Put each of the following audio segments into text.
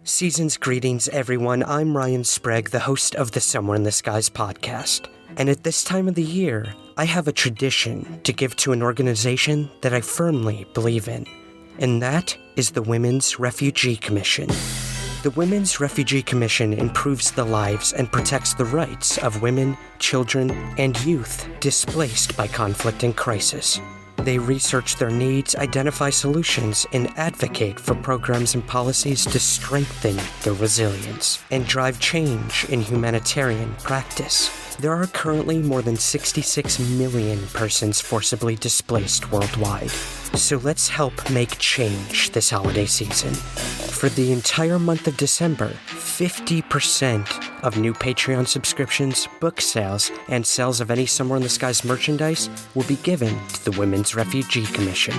Season's greetings, everyone. I'm Ryan Sprague, the host of the Somewhere in the Skies podcast. And at this time of the year, I have a tradition to give to an organization that I firmly believe in, and that is the Women's Refugee Commission. The Women's Refugee Commission improves the lives and protects the rights of women, children, and youth displaced by conflict and crisis. They research their needs, identify solutions, and advocate for programs and policies to strengthen their resilience and drive change in humanitarian practice. There are currently more than 66 million persons forcibly displaced worldwide. So let's help make change this holiday season. For the entire month of December, 50% of new Patreon subscriptions, book sales, and sales of any Somewhere in the Skies merchandise will be given to the Women's Refugee Commission.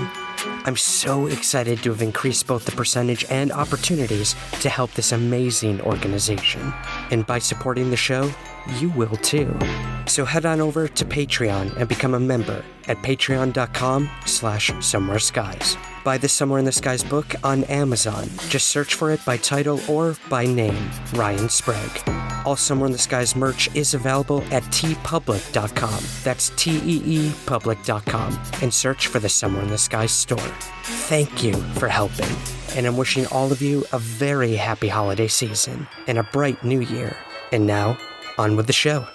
I'm so excited to have increased both the percentage and opportunities to help this amazing organization. And by supporting the show, you will too. So head on over to Patreon and become a member at patreon.com/somewhereskies. Buy the Somewhere in the Skies book on Amazon. Just search for it by title or by name, Ryan Sprague. All Somewhere in the Skies merch is available at teepublic.com. That's teepublic.com. And search for the Somewhere in the Skies store. Thank you for helping. And I'm wishing all of you a very happy holiday season and a bright new year. And now, on with the show.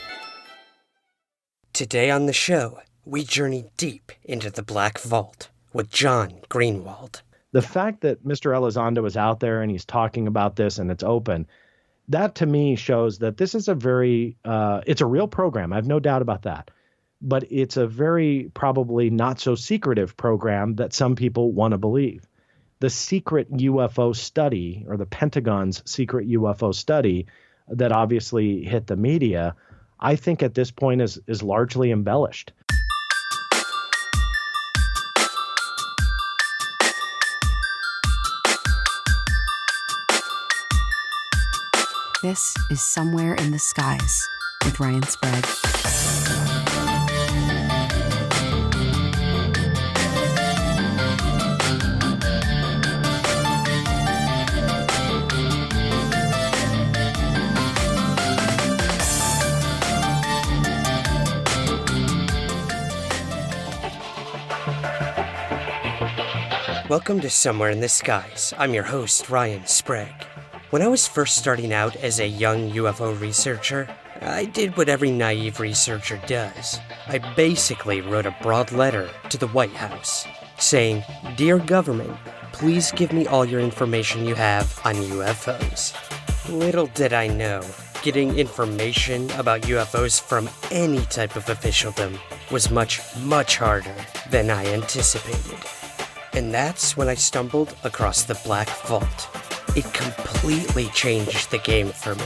Today on the show, we journey deep into the Black Vault with John Greenewald. The fact that Mr. Elizondo is out there and he's talking about this and it's open, that to me shows that this is it's a real program. I have no doubt about that. But it's a very probably not so secretive program that some people want to believe. The secret UFO study, or the Pentagon's secret UFO study that obviously hit the media, I think at this point is largely embellished. This is Somewhere in the Skies with Ryan Sprague. Welcome to Somewhere in the Skies. I'm your host, Ryan Sprague. When I was first starting out as a young UFO researcher, I did what every naive researcher does. I basically wrote a broad letter to the White House saying, "Dear government, please give me all your information you have on UFOs." Little did I know, getting information about UFOs from any type of officialdom was much, much harder than I anticipated. And that's when I stumbled across the Black Vault. It completely changed the game for me.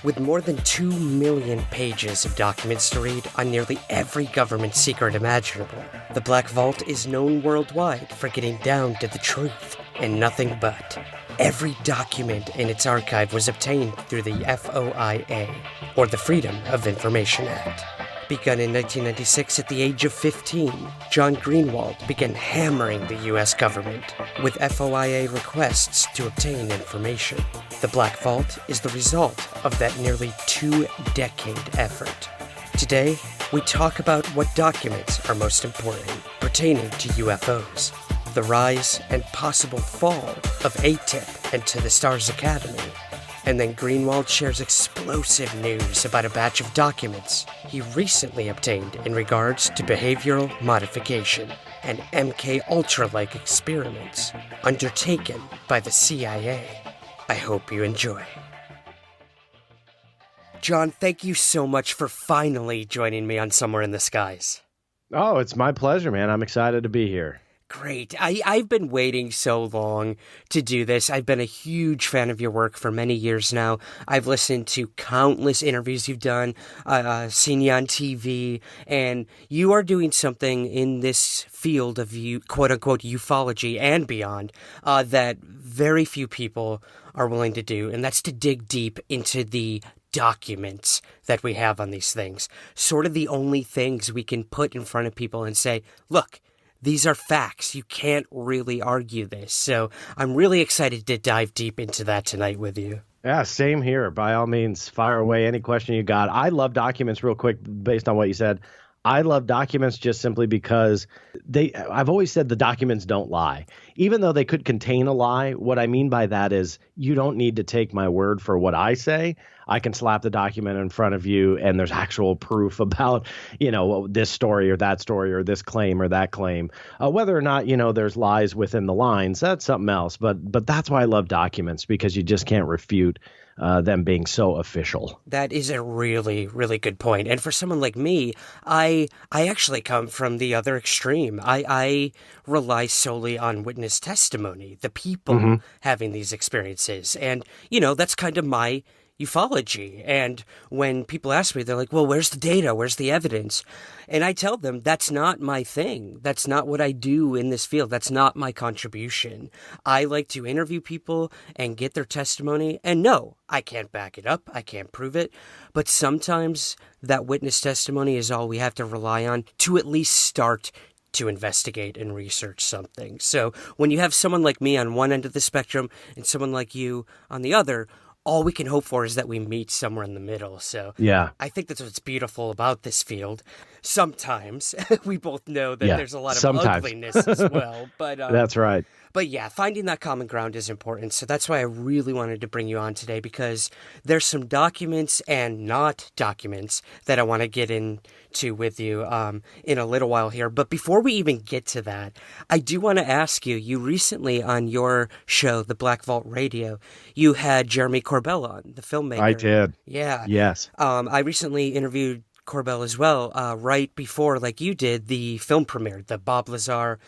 With more than 2 million pages of documents to read on nearly every government secret imaginable, the Black Vault is known worldwide for getting down to the truth and nothing but. Every document in its archive was obtained through the FOIA, or the Freedom of Information Act. Begun in 1996 at the age of 15, John Greenewald began hammering the U.S. government with FOIA requests to obtain information. The Black Vault is the result of that nearly 2-decade effort. Today, we talk about what documents are most important pertaining to UFOs, the rise and possible fall of AATIP and To the Stars Academy. And then Greenwald shares explosive news about a batch of documents he recently obtained in regards to behavioral modification and MKULTRA-like experiments undertaken by the CIA. I hope you enjoy. John, thank you so much for finally joining me on Somewhere in the Skies. Oh, it's my pleasure, man. I'm excited to be here. Great. I've been waiting so long to do this. I've been a huge fan of your work for many years now. I've listened to countless interviews you've done, seen you on TV, and you are doing something in this field of quote-unquote ufology and beyond that very few people are willing to do, and that's to dig deep into the documents that we have on these things. Sort of the only things we can put in front of people and say, look, these are facts. You can't really argue this. So I'm really excited to dive deep into that tonight with you. Yeah, same here. By all means, fire away any question you got. I love documents real quick based on what you said. I love documents just simply because I've always said the documents don't lie. Even though they could contain a lie, what I mean by that is you don't need to take my word for what I say. I can slap the document in front of you and there's actual proof about, this story or this claim or that claim. Whether or not, there's lies within the lines, that's something else. But that's why I love documents, because you just can't refute them being so official. That is a really, really good point. And for someone like me, I actually come from the other extreme. I rely solely on witness testimony, the people having these experiences. And, that's kind of my ufology. And when people ask me, they're like, well, where's the data? Where's the evidence? And I tell them that's not my thing. That's not what I do in this field. That's not my contribution. I like to interview people and get their testimony. And no, I can't back it up. I can't prove it. But sometimes that witness testimony is all we have to rely on to at least start to investigate and research something. So when you have someone like me on one end of the spectrum and someone like you on the other, all we can hope for is that we meet somewhere in the middle. So yeah, I think that's what's beautiful about this field. Sometimes we both know that there's a lot of ugliness as well. But that's right. But yeah, finding that common ground is important. So that's why I really wanted to bring you on today, because there's some documents and not documents that I want to get into with you in a little while here. But before we even get to that, I do want to ask you, you recently on your show, The Black Vault Radio, you had Jeremy Corbell on, the filmmaker. I did. Yeah. Yes. I recently interviewed Corbell as well, right before, like you did, the film premiered, the Bob Lazar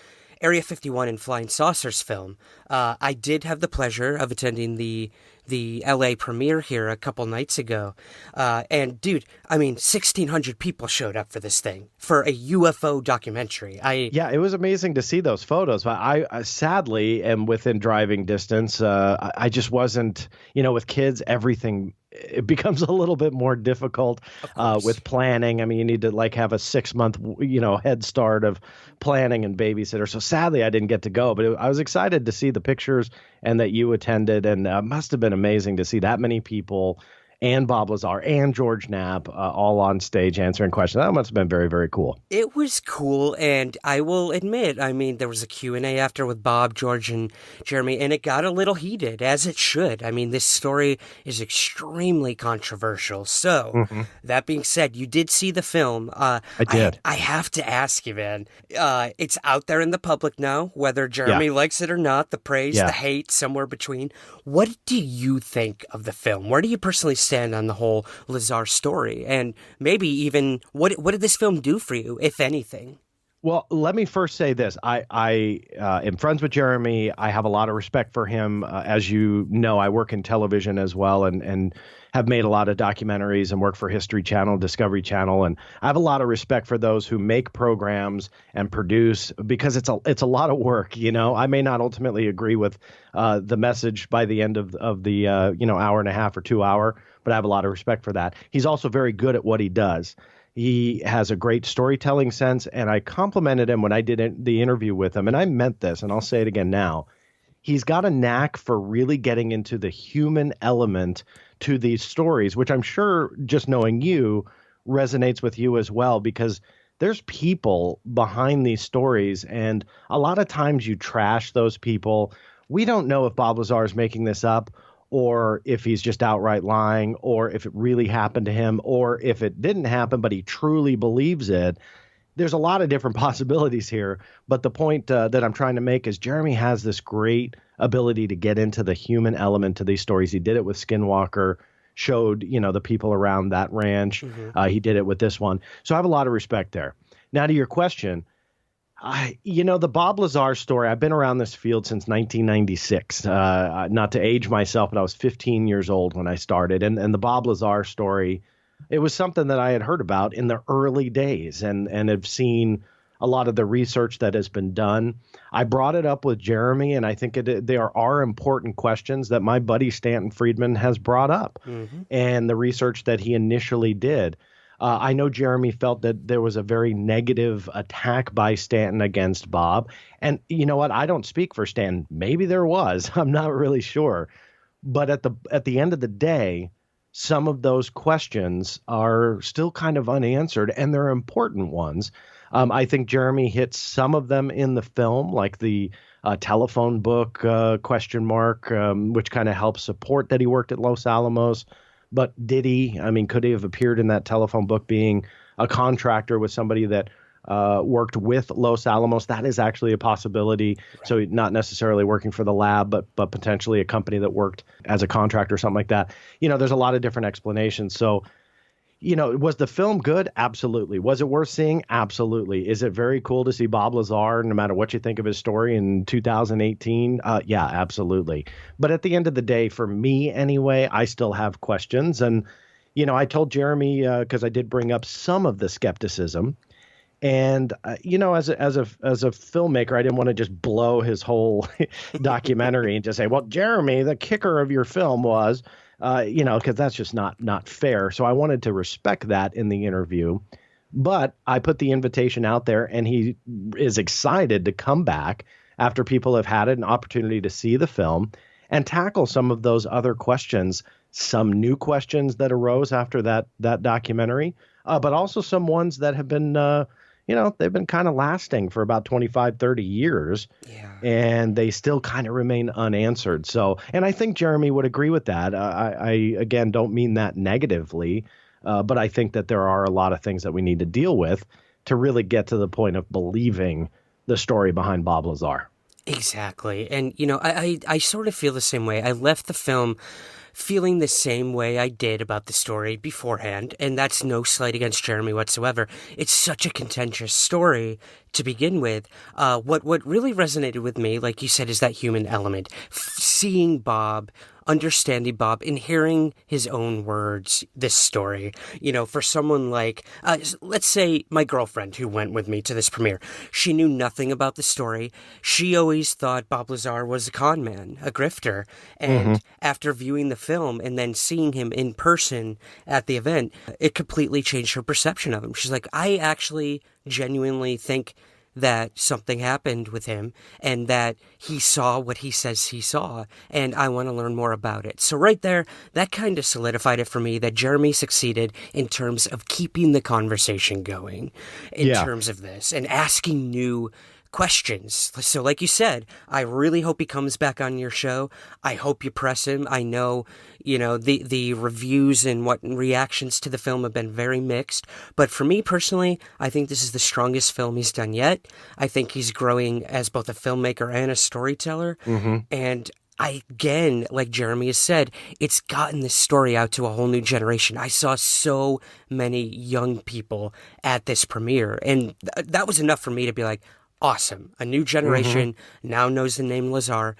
Area 51 and Flying Saucers film. I did have the pleasure of attending the LA premiere here a couple nights ago. And dude, 1,600 people showed up for this thing, for a UFO documentary. Yeah, it was amazing to see those photos. But I sadly am within driving distance. I just wasn't, with kids, everything, it becomes a little bit more difficult with planning. You need to have a 6-month, head start of planning and babysitter. So sadly, I didn't get to go, but I was excited to see the pictures and that you attended, and must have been amazing to see that many people and Bob Lazar and George Knapp all on stage answering questions. That must have been very, very cool. It was cool, and I will admit, there was a Q&A after with Bob, George, and Jeremy, and it got a little heated, as it should. This story is extremely controversial. So, that being said, you did see the film. I did. I have to ask you, man. It's out there in the public now, whether Jeremy likes it or not, the praise, the hate, somewhere between. What do you think of the film? Where do you personally stand on the whole Lazar story? And maybe even, what did this film do for you, if anything? Well, let me first say this. I am friends with Jeremy. I have a lot of respect for him. As you know, I work in television as well and have made a lot of documentaries and work for History Channel, Discovery Channel. And I have a lot of respect for those who make programs and produce, because it's a lot of work. I may not ultimately agree with the message by the end of the hour and a half or 2 hour, but I have a lot of respect for that. He's also very good at what he does. He has a great storytelling sense, and I complimented him when I did the interview with him, and I meant this, and I'll say it again now. He's got a knack for really getting into the human element to these stories, which I'm sure, just knowing you, resonates with you as well, because there's people behind these stories, and a lot of times you trash those people. We don't know if Bob Lazar is making this up, or if he's just outright lying, or if it really happened to him, or if it didn't happen, but he truly believes it. There's a lot of different possibilities here. But the point that I'm trying to make is Jeremy has this great ability to get into the human element to these stories. He did it with Skinwalker, showed, the people around that ranch. He did it with this one. So I have a lot of respect there. Now to your question, the Bob Lazar story, I've been around this field since 1996. Not to age myself, but I was 15 years old when I started. And the Bob Lazar story, it was something that I had heard about in the early days and have seen a lot of the research that has been done. I brought it up with Jeremy, and I think there are important questions that my buddy Stanton Friedman has brought up and the research that he initially did. I know Jeremy felt that there was a very negative attack by Stanton against Bob. And you know what? I don't speak for Stanton. Maybe there was. I'm not really sure. But at the end of the day, some of those questions are still kind of unanswered, and they're important ones. I think Jeremy hits some of them in the film, like the telephone book question mark, which kind of helps support that he worked at Los Alamos. But did he? I mean, could he have appeared in that telephone book being a contractor with somebody that worked with Los Alamos? That is actually a possibility. Right. So not necessarily working for the lab, but potentially a company that worked as a contractor or something like that. There's a lot of different explanations. So, was the film good? Absolutely. Was it worth seeing? Absolutely. Is it very cool to see Bob Lazar, no matter what you think of his story in 2018? Yeah, absolutely. But at the end of the day, for me anyway, I still have questions. And, I told Jeremy, because I did bring up some of the skepticism. And, as a filmmaker, I didn't want to just blow his whole documentary and just say, well, Jeremy, the kicker of your film was, because that's just not fair. So I wanted to respect that in the interview. But I put the invitation out there, and he is excited to come back after people have had an opportunity to see the film and tackle some of those other questions, some new questions that arose after that documentary, but also some ones that have been they've been kind of lasting for about 25, 30 years, and they still kind of remain unanswered. So, and I think Jeremy would agree with that. I again, don't mean that negatively, but I think that there are a lot of things that we need to deal with to really get to the point of believing the story behind Bob Lazar. Exactly. And, I sort of feel the same way. I left the film feeling the same way I did about the story beforehand, and that's no slight against Jeremy whatsoever. It's such a contentious story to begin with. What really resonated with me, like you said, is that human element. Seeing Bob, understanding Bob, and hearing his own words, this story. For someone like, let's say my girlfriend who went with me to this premiere, she knew nothing about the story. She always thought Bob Lazar was a con man, a grifter. And after viewing the film and then seeing him in person at the event, it completely changed her perception of him. She's like, I actually genuinely think that something happened with him and that he saw what he says he saw, and I want to learn more about it. So right there, that kind of solidified it for me that Jeremy succeeded in terms of keeping the conversation going in terms of this and asking new questions. So like you said, I really hope he comes back on your show. I hope you press him. I know, the reviews and what reactions to the film have been very mixed. But for me personally, I think this is the strongest film he's done yet. I think he's growing as both a filmmaker and a storyteller. And again, like Jeremy has said, it's gotten this story out to a whole new generation. I saw so many young people at this premiere, and that was enough for me to be like, awesome. A new generation now knows the name Lazar.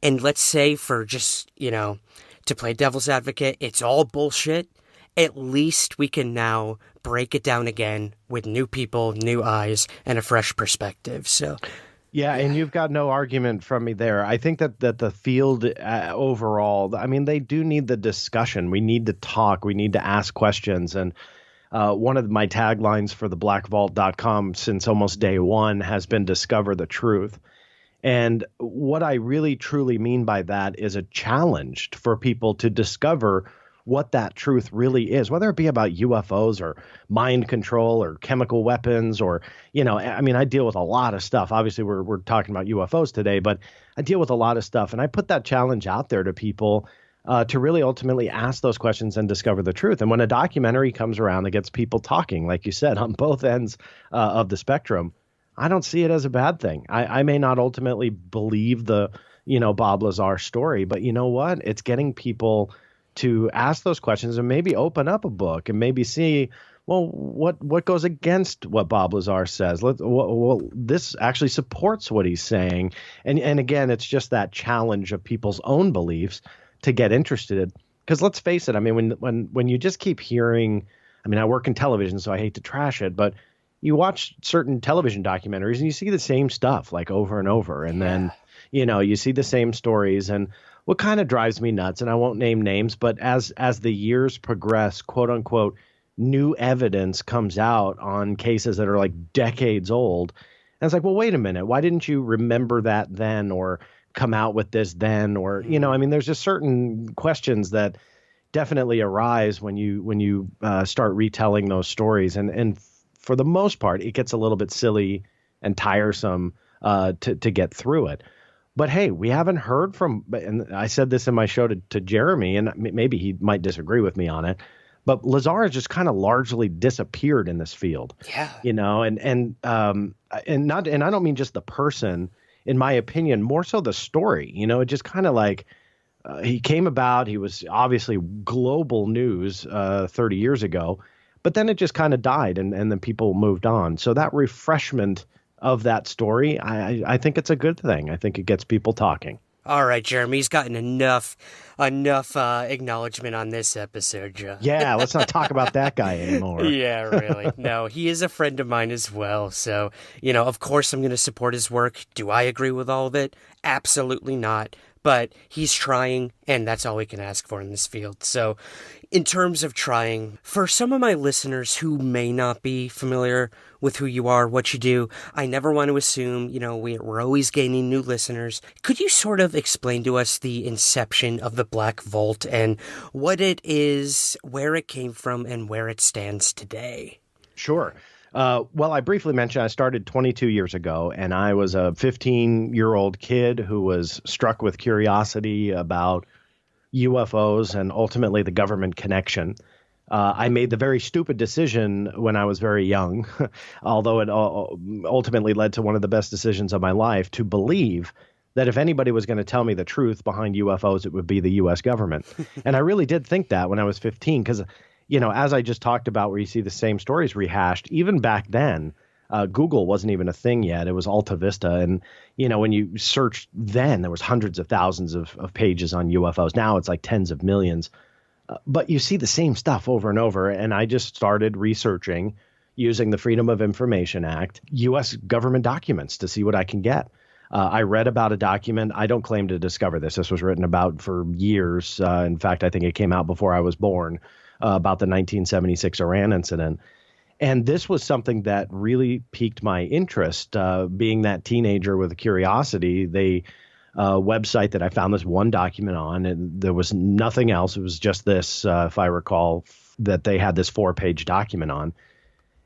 And let's say for just, to play devil's advocate, it's all bullshit. At least we can now break it down again with new people, new eyes, and a fresh perspective. So, yeah, and you've got no argument from me there. I think that the field overall, I mean, they do need the discussion. We need to talk. We need to ask questions. And one of my taglines for the blackvault.com since almost day one has been discover the truth. And what I really truly mean by that is a challenge for people to discover what that truth really is, whether it be about UFOs or mind control or chemical weapons or, I deal with a lot of stuff. Obviously, we're talking about UFOs today, but I deal with a lot of stuff. And I put that challenge out there to people to really ultimately ask those questions and discover the truth. And when a documentary comes around that gets people talking, like you said, on both ends of the spectrum, I don't see it as a bad thing. I may not ultimately believe the, Bob Lazar story, but you know what? It's getting people to ask those questions and maybe open up a book and maybe see, well, what goes against what Bob Lazar says? Well, this actually supports what he's saying. And again, it's just that challenge of people's own beliefs to get interested. Because let's face it, I mean, when you just keep hearing, I work in television, so I hate to trash it, but you watch certain television documentaries and you see the same stuff like over and over. And then, you see the same stories. And what kind of drives me nuts, and I won't name names, but as the years progress, quote unquote, new evidence comes out on cases that are like decades old. And it's like, well, wait a minute. Why didn't you remember that then, or come out with this then? Or, I mean, there's just certain questions that definitely arise when you start retelling those stories. And for the most part, it gets a little bit silly and tiresome to get through it. But hey, we haven't heard from, and I said this in my show to Jeremy, and maybe he might disagree with me on it, but Lazar has just kind of largely disappeared in this field. Yeah. And I don't mean just the person, in my opinion, more so the story. It just kind of like he came about. He was obviously global news 30 years ago, but then it just kind of died, and then people moved on. So that refreshment of that story, I think it's a good thing. I think it gets people talking. All right, Jeremy's gotten enough acknowledgement on this episode, Joe. Yeah, let's not talk about that guy anymore. Yeah, really. No, he is a friend of mine as well. So, of course I'm going to support his work. Do I agree with all of it? Absolutely not. But he's trying, and that's all we can ask for in this field. So, in terms of trying, for some of my listeners who may not be familiar with who you are, what you do, I never want to assume, we're always gaining new listeners. Could you sort of explain to us the inception of the Black Vault and what it is, where it came from, and where it stands today? Sure. Well, I briefly mentioned I started 22 years ago, and I was a 15-year-old kid who was struck with curiosity about UFOs and ultimately the government connection. I made the very stupid decision when I was very young, although it ultimately led to one of the best decisions of my life, to believe that if anybody was going to tell me the truth behind UFOs, it would be the U.S. government. And I really did think that when I was 15, because as I just talked about, where you see the same stories rehashed, even back then, Google wasn't even a thing yet. It was Alta Vista. And, when you searched then, there was hundreds of thousands of pages on UFOs. Now it's like tens of millions. But you see the same stuff over and over. And I just started researching using the Freedom of Information Act, U.S. government documents to see what I can get. I read about a document. I don't claim to discover this. This was written about for years. In fact, I think it came out before I was born. About the 1976 Iran incident. And this was something that really piqued my interest, being that teenager with a curiosity. The website that I found this one document on, and there was nothing else. It was just this, if I recall, that they had this 4-page document on.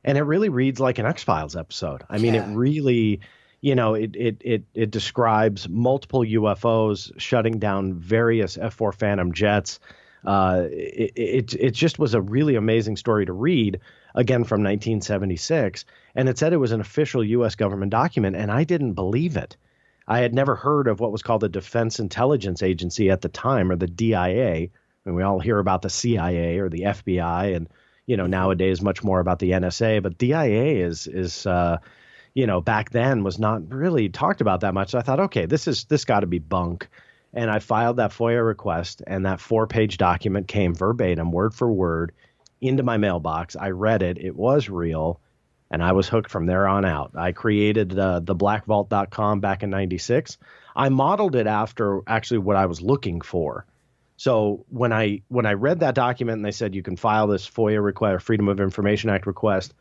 And it really reads like an X-Files episode. I mean, it really, it describes multiple UFOs shutting down various F-4 Phantom jets. It just was a really amazing story to read, again, from 1976. And it said it was an official U.S. government document, and I didn't believe it. I had never heard of what was called the Defense Intelligence Agency at the time, or the DIA. I mean, we all hear about the CIA or the FBI, and, nowadays much more about the NSA. But DIA is back then was not really talked about that much. So I thought, okay, this got to be bunk. And I filed that FOIA request, and that 4-page document came verbatim, word for word, into my mailbox. I read it. It was real, and I was hooked from there on out. I created the blackvault.com back in 96. I modeled it after actually what I was looking for. So when I read that document and they said you can file this FOIA request, Freedom of Information Act request,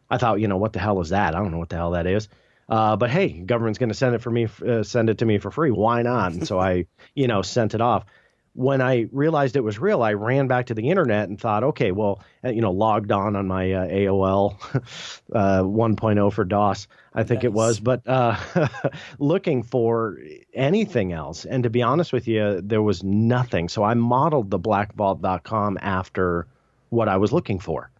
I thought, what the hell is that? I don't know what the hell that is. But hey, government's going to send it to me for free. Why not? And so I, sent it off. When I realized it was real, I ran back to the internet and thought, okay, well, logged on my AOL 1.0 for DOS, I think it was, but looking for anything else. And to be honest with you, there was nothing. So I modeled the blackvault.com after what I was looking for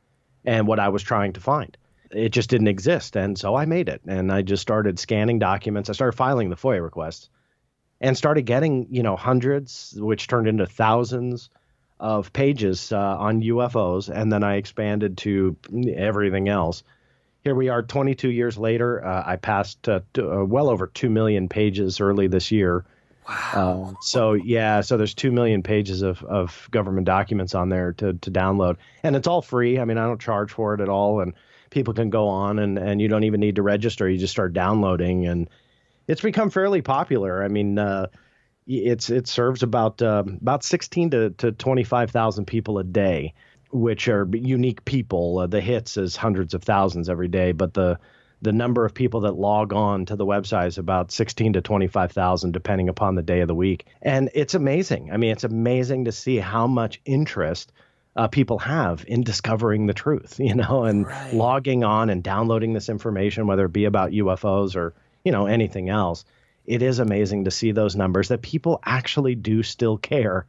and what I was trying to find. It just didn't exist. And so I made it, and I just started scanning documents. I started filing the FOIA requests and started getting, hundreds, which turned into thousands of pages on UFOs. And then I expanded to everything else. Here we are 22 years later. I passed well over 2 million pages early this year. Wow. So there's 2 million pages of government documents on there to download. And it's all free. I mean, I don't charge for it at all. And people can go on and you don't even need to register. You just start downloading, and it's become fairly popular. I mean, it serves about 16 to 25,000 people a day. which are unique people. The hits is hundreds of thousands every day, but the number of people that log on to the website is about 16 to 25,000, depending upon the day of the week. And it's amazing. I mean, it's amazing to see how much interest people have in discovering the truth, and Right. logging on and downloading this information, whether it be about UFOs or, anything else. It is amazing to see those numbers that people actually do still care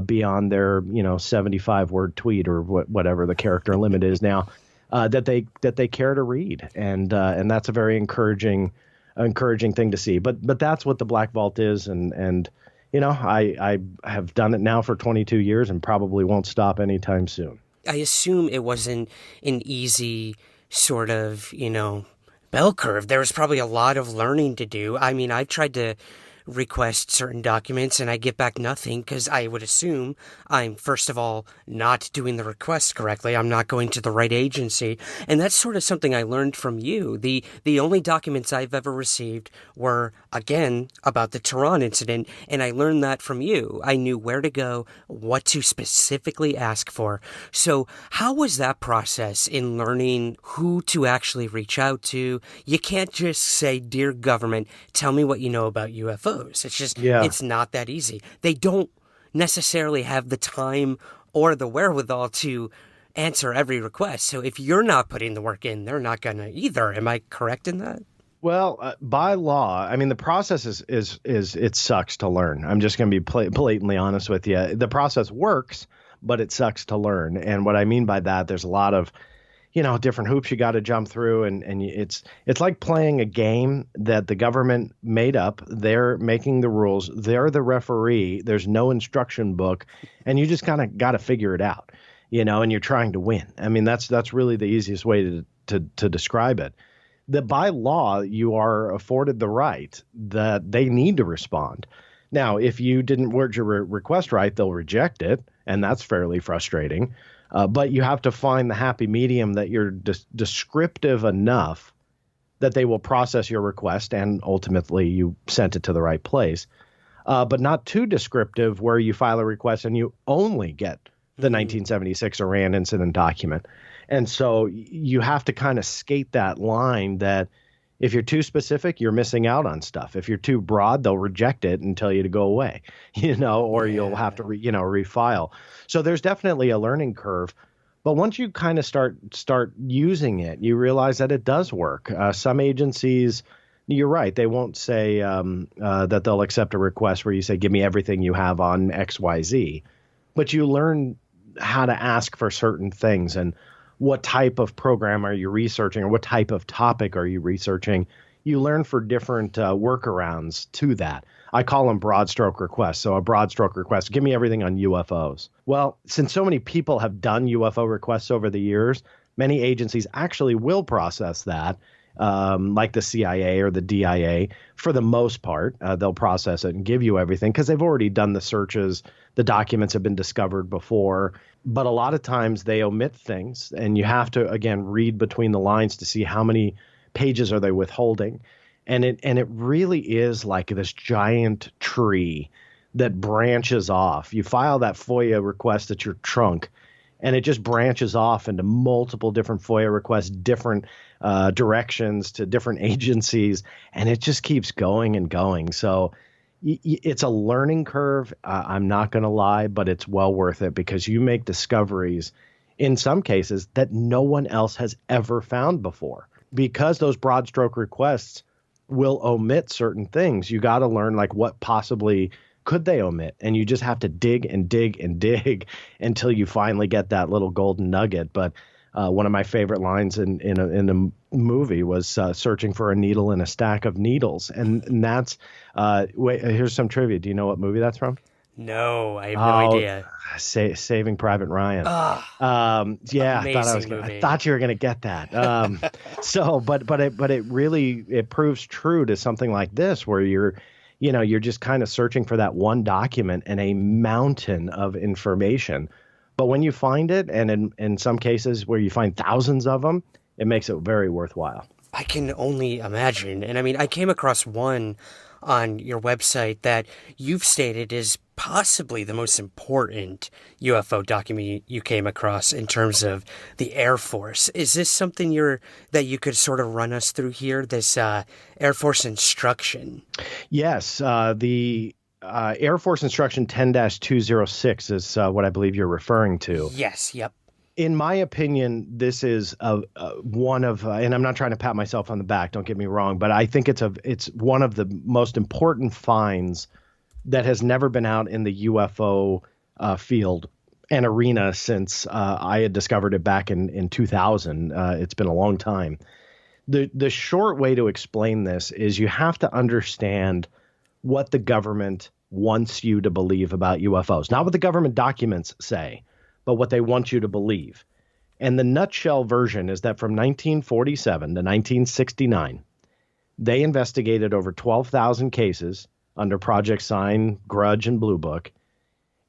beyond their, 75-word tweet or whatever the character limit is now, that they care to read. And that's a very encouraging thing to see. But that's what the Black Vault is. And I have done it now for 22 years and probably won't stop anytime soon. I assume it wasn't an easy sort of, bell curve. There was probably a lot of learning to do. I mean, I tried to request certain documents and I get back nothing because I would assume I'm, first of all, not doing the request correctly. I'm not going to the right agency. And that's sort of something I learned from you. The only documents I've ever received were, again, about the Tehran incident, and I learned that from you. I knew where to go, what to specifically ask for. So how was that process in learning who to actually reach out to? You can't just say, "Dear government, tell me what you know about UFOs." It's just, It's not that easy. They don't necessarily have the time or the wherewithal to answer every request. So if you're not putting the work in, they're not going to either. Am I correct in that? Well, by law, I mean, the process is it sucks to learn. I'm just going to be blatantly honest with you. The process works, but it sucks to learn. And what I mean by that, there's a lot of, different hoops you got to jump through. And it's like playing a game that the government made up. They're making the rules. They're the referee. There's no instruction book. And you just kind of got to figure it out, and you're trying to win. I mean, that's really the easiest way to describe it. That by law, you are afforded the right that they need to respond. Now, if you didn't word your request right, they'll reject it, and that's fairly frustrating. But you have to find the happy medium that you're descriptive enough that they will process your request and ultimately you sent it to the right place. But not too descriptive where you file a request and you only get the 1976 Iran incident document. And so you have to kind of skate that line that if you're too specific, you're missing out on stuff. If you're too broad, they'll reject it and tell you to go away, or you'll have to, refile. So there's definitely a learning curve. But once you kind of start using it, you realize that it does work. Some agencies, you're right, they won't say that they'll accept a request where you say, give me everything you have on XYZ. But you learn how to ask for certain things and what type of program are you researching or what type of topic are you researching. You learn for different workarounds to that. I call them broad stroke requests. So a broad stroke request, give me everything on UFOs. Well, since so many people have done UFO requests over the years, many agencies actually will process that, like the CIA or the DIA. For the most part, they'll process it and give you everything because they've already done the searches. The documents have been discovered before. But a lot of times they omit things, and you have to, again, read between the lines to see how many pages are they withholding. And it really is like this giant tree that branches off. You file that FOIA request at your trunk, and it just branches off into multiple different FOIA requests, different directions to different agencies, and it just keeps going and going. So it's a learning curve. I'm not going to lie, but it's well worth it because you make discoveries in some cases that no one else has ever found before. Because those broad stroke requests will omit certain things, you got to learn like what possibly could they omit? And you just have to dig and dig and dig until you finally get that little golden nugget. But one of my favorite lines in a movie was searching for a needle in a stack of needles. And that's wait, here's some trivia. Do you know what movie that's from? No, I have no idea. Saving Private Ryan. Yeah, I thought you were going to get that. But it really proves true to something like this where you're just kind of searching for that one document in a mountain of information. But when you find it, and in some cases where you find thousands of them, it makes it very worthwhile. I can only imagine. And I mean, I came across one on your website that you've stated is possibly the most important UFO document you came across in terms of the Air Force. Is this something that you could sort of run us through here, this Air Force instruction? Yes, the Air Force Instruction 10-206 is what I believe you're referring to. Yes, yep. In my opinion, this is one of, and I'm not trying to pat myself on the back, don't get me wrong, but I think it's one of the most important finds that has never been out in the UFO field and arena since I had discovered it back in 2000. It's been a long time. The short way to explain this is you have to understand what the government wants you to believe about UFOs. Not what the government documents say, but what they want you to believe. And the nutshell version is that from 1947 to 1969, they investigated over 12,000 cases under Project Sign, Grudge, and Blue Book,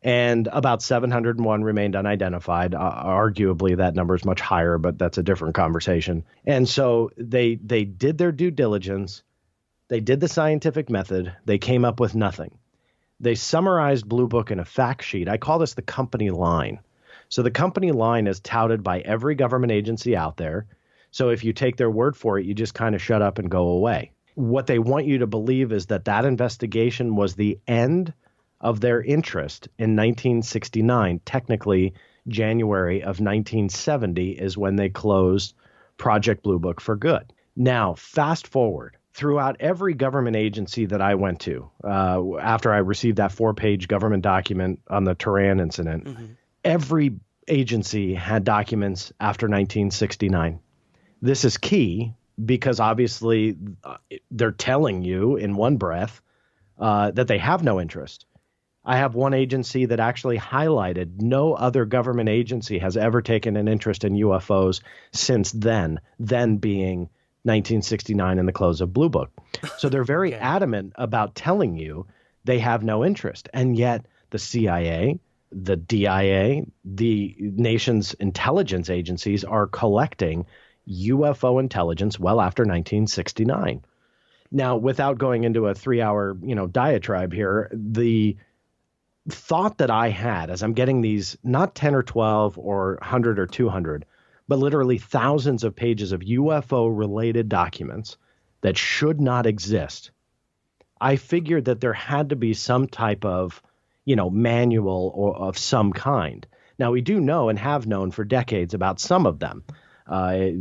and about 701 remained unidentified. Arguably, that number is much higher, but that's a different conversation. And so they did their due diligence. They did the scientific method. They came up with nothing. They summarized Blue Book in a fact sheet. I call this the company line. So the company line is touted by every government agency out there. So if you take their word for it, you just kind of shut up and go away. What they want you to believe is that investigation was the end of their interest in 1969. Technically, January of 1970 is when they closed Project Blue Book for good. Now, fast forward. Throughout every government agency that I went to, after I received that 4-page government document on the Tehran incident, every agency had documents after 1969. This is key because obviously they're telling you in one breath that they have no interest. I have one agency that actually highlighted no other government agency has ever taken an interest in UFOs since then being 1969 and the close of Blue Book. So they're very adamant about telling you they have no interest. And yet the CIA, the DIA, the nation's intelligence agencies are collecting UFO intelligence well after 1969. Now, without going into a 3-hour, diatribe here, the thought that I had as I'm getting these not 10 or 12 or 100 or 200, but literally thousands of pages of UFO-related documents that should not exist, I figured that there had to be some type of, manual or of some kind. Now, we do know and have known for decades about some of them.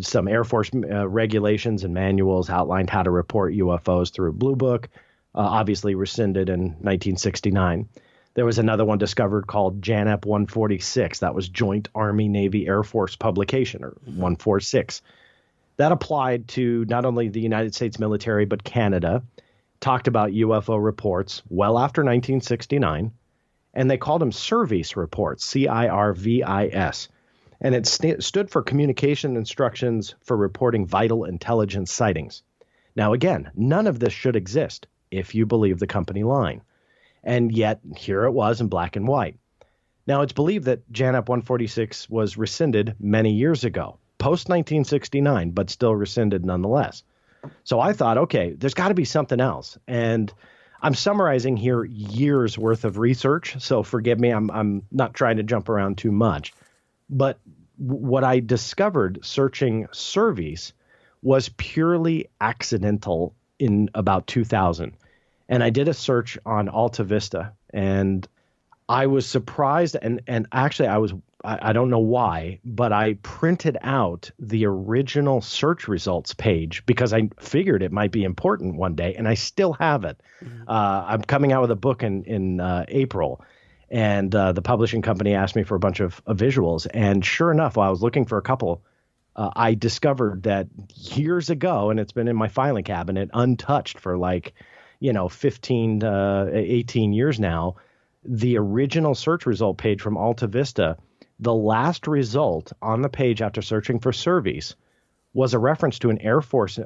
Some Air Force regulations and manuals outlined how to report UFOs through Blue Book, obviously rescinded in 1969. There was another one discovered called JANAP 146. That was Joint Army Navy Air Force publication, or 146. That applied to not only the United States military, but Canada, talked about UFO reports well after 1969, and they called them CIRVIS reports, CIRVIS. And it stood for Communication Instructions for Reporting Vital Intelligence Sightings. Now, again, none of this should exist if you believe the company line. And yet, here it was in black and white. Now, it's believed that JANAP 146 was rescinded many years ago, post-1969, but still rescinded nonetheless. So I thought, okay, there's got to be something else. And I'm summarizing here years worth of research, so forgive me, I'm not trying to jump around too much. But what I discovered searching CIRVIS was purely accidental in about 2000. And I did a search on Alta Vista, and I was surprised. And actually, I don't know why, but I printed out the original search results page because I figured it might be important one day, and I still have it. I'm coming out with a book in April. And the publishing company asked me for a bunch of visuals. And sure enough, while I was looking for a couple, I discovered that years ago, and it's been in my filing cabinet untouched for 15 to 18 years now, the original search result page from Alta Vista, the last result on the page after searching for CIRVIS was a reference to an Air Force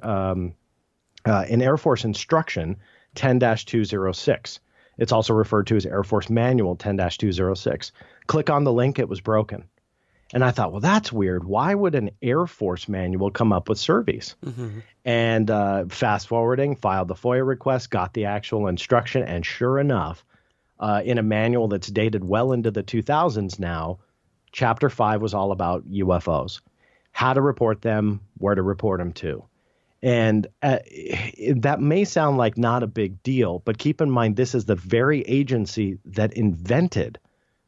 instruction 10-206. It's also referred to as Air Force Manual 10-206. Click on the link, it was broken. And I thought, well, that's weird. Why would an Air Force manual come up with surveys? And fast forwarding, filed the FOIA request, got the actual instruction. And sure enough, in a manual that's dated well into the 2000s now, Chapter 5 was all about UFOs, how to report them, where to report them to. And that may sound like not a big deal, but keep in mind, this is the very agency that invented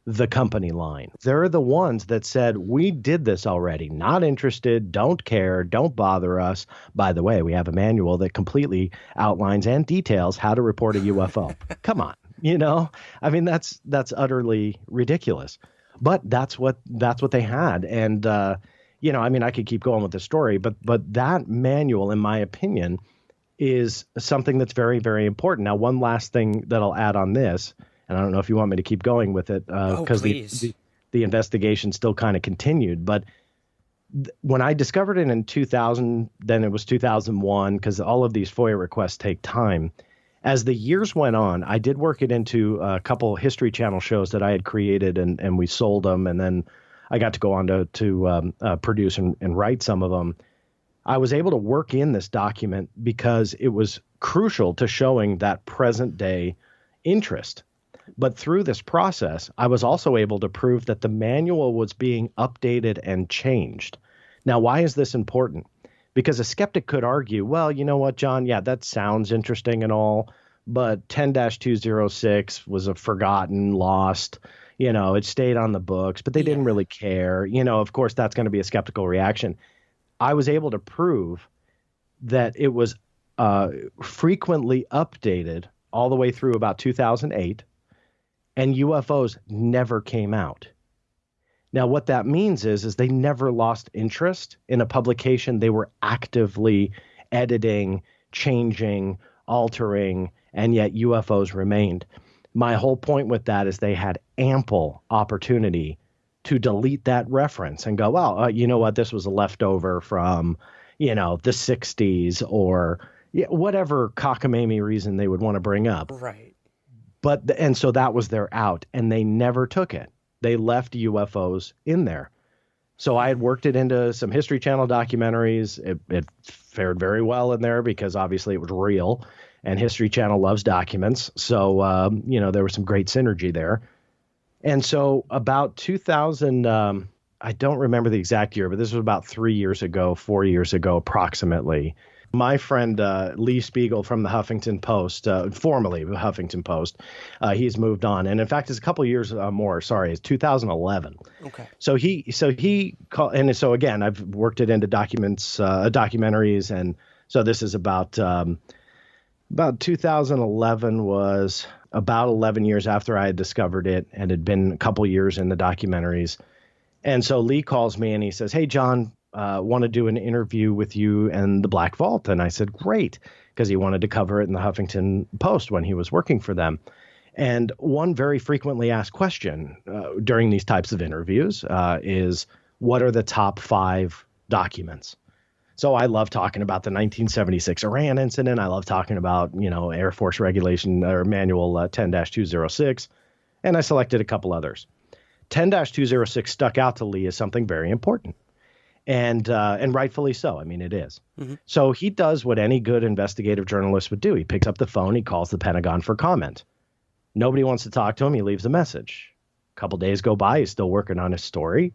the company line. They're the ones that said, we did this already, not interested, don't care, don't bother us. By the way, we have a manual that completely outlines and details how to report a UFO. Come on, I mean, that's utterly ridiculous. But that's what they had. And, I mean, I could keep going with the story, but that manual, in my opinion, is something that's very, very important. Now, one last thing that I'll add on this, and I don't know if you want me to keep going with it because the investigation still kind of continued. But when I discovered it in 2000, then it was 2001, because all of these FOIA requests take time. As the years went on, I did work it into a couple History Channel shows that I had created, and we sold them. And then I got to go on to produce and write some of them. I was able to work in this document because it was crucial to showing that present day interest. But through this process, I was also able to prove that the manual was being updated and changed. Now, why is this important? Because a skeptic could argue, well, you know what, John? Yeah, that sounds interesting and all, but 10-206 was a forgotten, lost, it stayed on the books, but they didn't really care. Of course, that's going to be a skeptical reaction. I was able to prove that it was frequently updated all the way through about 2008, and UFOs never came out. Now, what that means is they never lost interest in a publication. They were actively editing, changing, altering, and yet UFOs remained. My whole point with that is they had ample opportunity to delete that reference and go, well, you know what, this was a leftover from, the 60s or whatever cockamamie reason they would want to bring up. Right. And so that was their out, and they never took it. They left UFOs in there. So I had worked it into some History Channel documentaries. It fared very well in there because obviously it was real, and History Channel loves documents. So, there was some great synergy there. And so about 2000, I don't remember the exact year, but this was about 4 years ago approximately. My friend Lee Spiegel from the Huffington Post, formerly the Huffington Post, he's moved on, and in fact, it's a couple years more. Sorry, it's 2011. Okay. So he called, and so again, I've worked it into documentaries, and so this is about 2011 was about 11 years after I had discovered it, and had been a couple years in the documentaries, and so Lee calls me and he says, "Hey, John. Want to do an interview with you and the Black Vault." And I said, great, because he wanted to cover it in the Huffington Post when he was working for them. And one very frequently asked question during these types of interviews is, what are the top 5 documents? So I love talking about the 1976 Iran incident. I love talking about, Air Force regulation or manual 10-206. And I selected a couple others. 10-206 stuck out to Lee as something very important. And rightfully so. I mean, it is. Mm-hmm. So he does what any good investigative journalist would do. He picks up the phone. He calls the Pentagon for comment. Nobody wants to talk to him. He leaves a message. A couple days go by. He's still working on his story,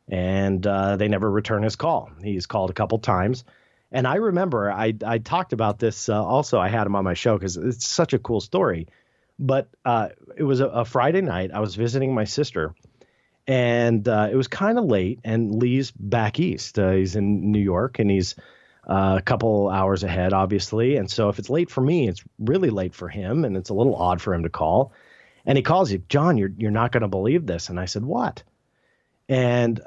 and they never return his call. He's called a couple times. And I remember I talked about this also. I had him on my show because it's such a cool story. But it was a Friday night. I was visiting my sister. And it was kind of late, and Lee's back east. He's in New York, and he's a couple hours ahead, obviously. And so if it's late for me, it's really late for him, and it's a little odd for him to call. And he calls you, John, you're not going to believe this. And I said, what? And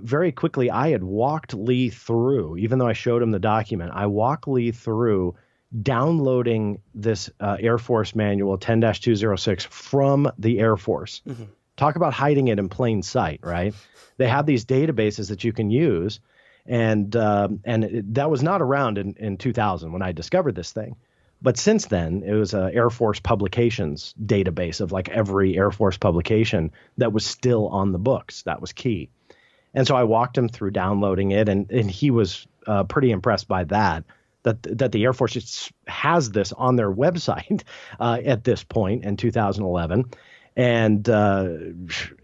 very quickly, I had walked Lee through, even though I showed him the document, I walked Lee through downloading this Air Force manual 10-206 from the Air Force. Mm-hmm. Talk about hiding it in plain sight, right? They have these databases that you can use, and that was not around in 2000 when I discovered this thing. But since then, it was an Air Force publications database of like every Air Force publication that was still on the books. That was key. And so I walked him through downloading it, and he was pretty impressed by that the Air Force has this on their website at this point in 2011, and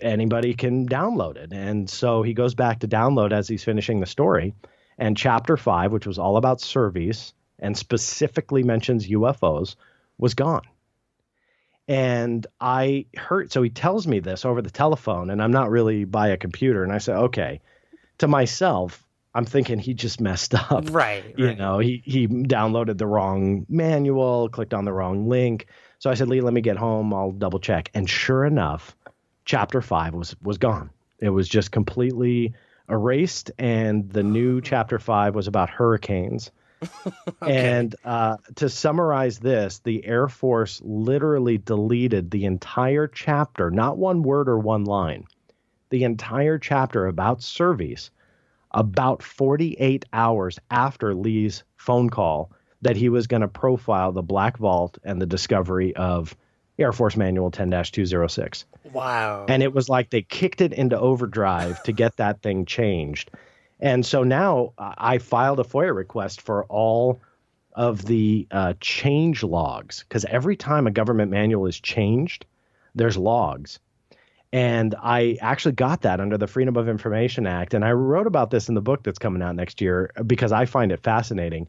anybody can download it. And so he goes back to download as he's finishing the story, and Chapter 5, which was all about surveys and specifically mentions UFOs, was gone. And I heard, so he tells me this over the telephone, and I'm not really by a computer. And I said, okay, to myself, I'm thinking he just messed up. Right. You know, he downloaded the wrong manual, clicked on the wrong link. So I said, Lee, let me get home. I'll double check. And sure enough, Chapter 5 was gone. It was just completely erased. And the new Chapter 5 was about hurricanes. Okay. And to summarize this, the Air Force literally deleted the entire chapter, not one word or one line, the entire chapter about surveys about 48 hours after Lee's phone call that he was going to profile the Black Vault and the discovery of Air Force Manual 10-206. Wow. And it was like they kicked it into overdrive to get that thing changed. And so now I filed a FOIA request for all of the change logs, because every time a government manual is changed, there's logs. And I actually got that under the Freedom of Information Act. And I wrote about this in the book that's coming out next year because I find it fascinating.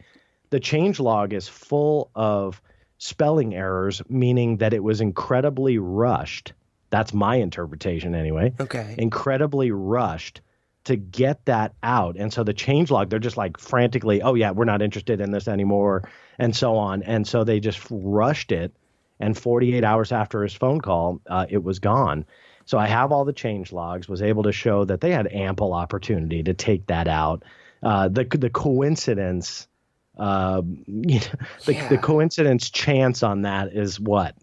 The change log is full of spelling errors, meaning that it was incredibly rushed. That's my interpretation anyway. Okay. Incredibly rushed to get that out. And so the changelog, they're just like frantically, oh yeah, we're not interested in this anymore, and so on. And so they just rushed it. And 48 hours after his phone call, it was gone. So I have all the change logs, was able to show that they had ample opportunity to take that out. The coincidence, the coincidence chance on that is what?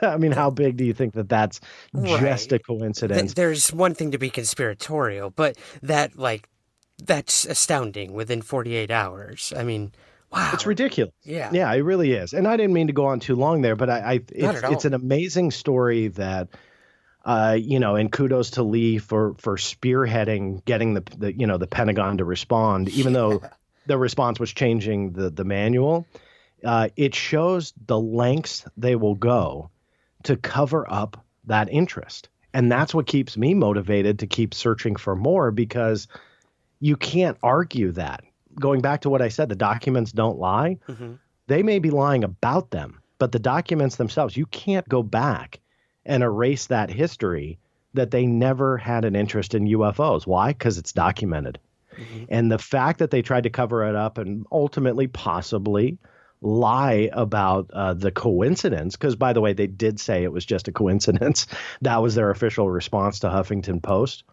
I mean, how big do you think that that's just a coincidence? There's one thing to be conspiratorial, but that's astounding within 48 hours. I mean, wow. It's ridiculous. Yeah. Yeah, it really is. And I didn't mean to go on too long there, but it's an amazing story that, and kudos to Lee for spearheading getting the Pentagon to respond, even though the response was changing the manual. It shows the lengths they will go to cover up that interest. And that's what keeps me motivated to keep searching for more, because you can't argue that. Going back to what I said, the documents don't lie. Mm-hmm. They may be lying about them, but the documents themselves, you can't go back and erase that history that they never had an interest in UFOs. Why? Because it's documented. Mm-hmm. And the fact that they tried to cover it up and ultimately possibly lie about the coincidence, because, by the way, they did say it was just a coincidence. That was their official response to Huffington Post.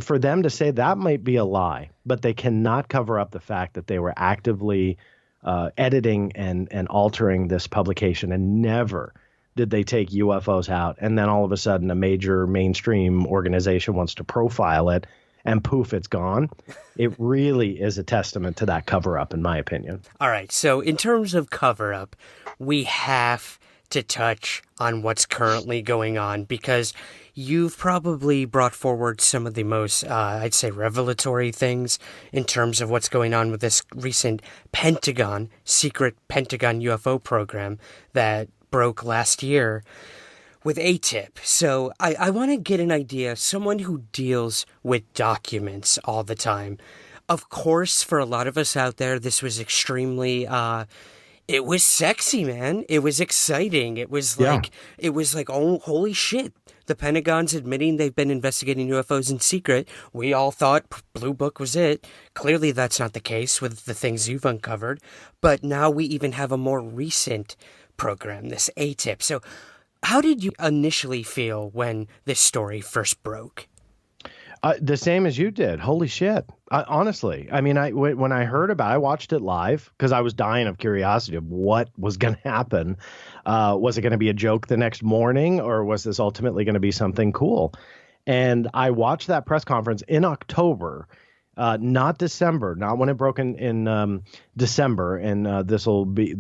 For them to say that might be a lie, but they cannot cover up the fact that they were actively editing and altering this publication, and never did they take UFOs out. And then all of a sudden a major mainstream organization wants to profile it, and poof, it's gone. It really is a testament to that cover up, in my opinion. All right. So in terms of cover up, we have to touch on what's currently going on, because you've probably brought forward some of the most, I'd say, revelatory things in terms of what's going on with this recent Secret Pentagon UFO Program that broke last year with AATIP. So I want to get an idea, someone who deals with documents all the time. Of course, for a lot of us out there, this was extremely, it was sexy, man. It was exciting. It was like, oh, holy shit. The Pentagon's admitting they've been investigating UFOs in secret. We all thought Blue Book was it. Clearly that's not the case with the things you've uncovered. But now we even have a more recent program, this AATIP. So how did you initially feel when this story first broke? The same as you did. Holy shit. Honestly, I mean, when I heard about it, I watched it live because I was dying of curiosity of what was going to happen. Was it going to be a joke the next morning, or was this ultimately going to be something cool? And I watched that press conference in October, not December, not when it broke in December. And this will be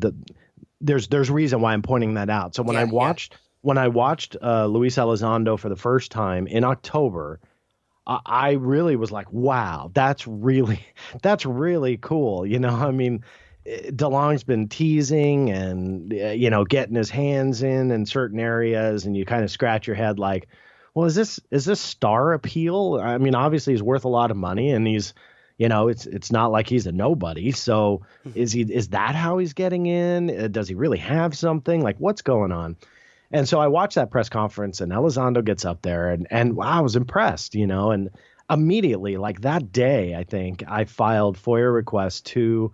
there's reason why I'm pointing that out. So when I watched Luis Elizondo for the first time in October, I really was like, wow, that's really cool. I mean, DeLong's been teasing and, getting his hands in certain areas, and you kind of scratch your head like, well, is this star appeal? I mean, obviously he's worth a lot of money, and he's, it's not like he's a nobody. So is that how he's getting in? Does he really have something? Like, what's going on? And so I watched that press conference, and Elizondo gets up there, and wow, I was impressed, and immediately, like that day, I think I filed FOIA requests to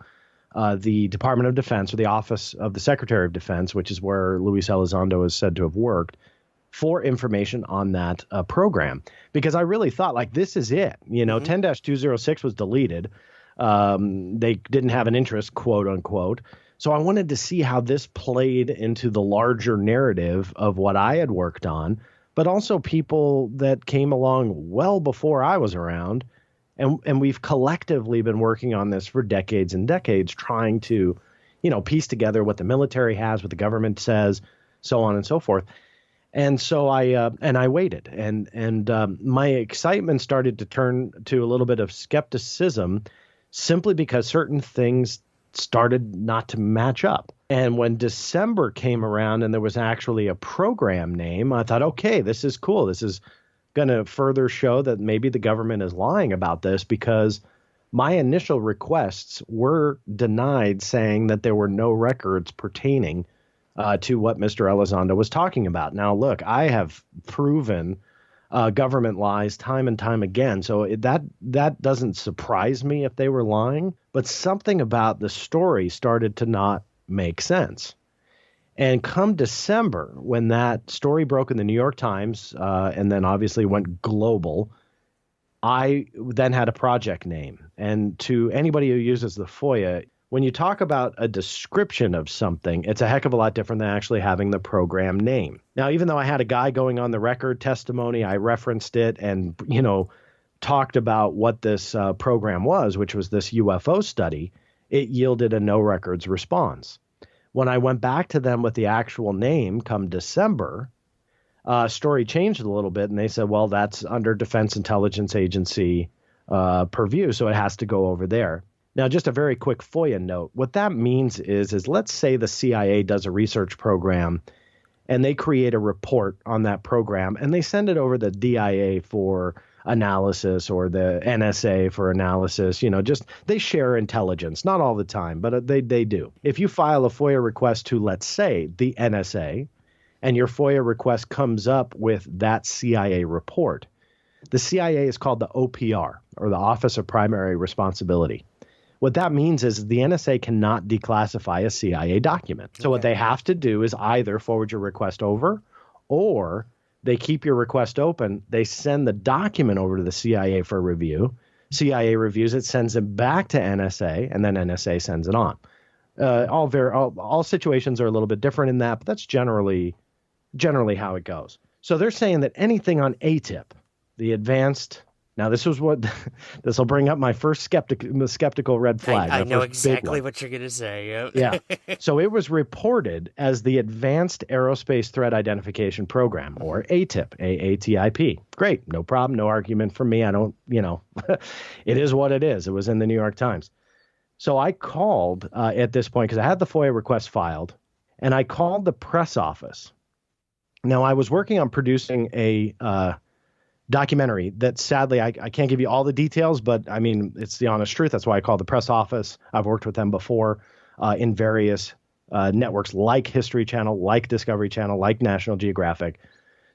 the Department of Defense, or the Office of the Secretary of Defense, which is where Luis Elizondo is said to have worked, for information on that program, because I really thought, like, this is it. 10-206 was deleted. They didn't have an interest, quote unquote. So I wanted to see how this played into the larger narrative of what I had worked on, but also people that came along well before I was around. And we've collectively been working on this for decades and decades, trying to, piece together what the military has, what the government says, so on and so forth. And so I waited, and my excitement started to turn to a little bit of skepticism, simply because certain things started not to match up. And when December came around and there was actually a program name, I thought, okay, this is cool. This is going to further show that maybe the government is lying about this, because my initial requests were denied, saying that there were no records pertaining to what Mr. Elizondo was talking about. Now, look, I have proven government lies time and time again, so that doesn't surprise me if they were lying. But something about the story started to not make sense. And come December, when that story broke in the New York Times, and then obviously went global, I then had a project name. And to anybody who uses the FOIA, when you talk about a description of something, it's a heck of a lot different than actually having the program name. Now, even though I had a guy going on the record testimony, I referenced it and, talked about what this program was, which was this UFO study. It yielded a no records response. When I went back to them with the actual name come December, story changed a little bit, and they said, well, that's under Defense Intelligence Agency purview, so it has to go over there. Now, just a very quick FOIA note. What that means is let's say the CIA does a research program, and they create a report on that program, and they send it over the DIA for analysis, or the NSA for analysis. Just they share intelligence, not all the time, but they do. If you file a FOIA request to, let's say, the NSA, and your FOIA request comes up with that CIA report, the CIA is called the OPR, or the Office of Primary Responsibility. What that means is the NSA cannot declassify a CIA document. So what they have to do is either forward your request over, or they keep your request open. They send the document over to the CIA for review. CIA reviews it, sends it back to NSA, and then NSA sends it on. All situations are a little bit different in that, but that's generally how it goes. So they're saying that anything on AATIP, the advanced. Now, this will bring up my first skeptical red flag. I know exactly what you're going to say. Yep. Yeah. So it was reported as the Advanced Aerospace Threat Identification Program, or AATIP, AATIP. Great. No problem. No argument from me. I don't, it is what it is. It was in the New York Times. So I called at this point, because I had the FOIA request filed, and I called the press office. Now, I was working on producing a documentary that sadly I can't give you all the details, but I mean, it's the honest truth. That's why I called the press office. I've worked with them before in various networks like History Channel, like Discovery Channel, like National Geographic.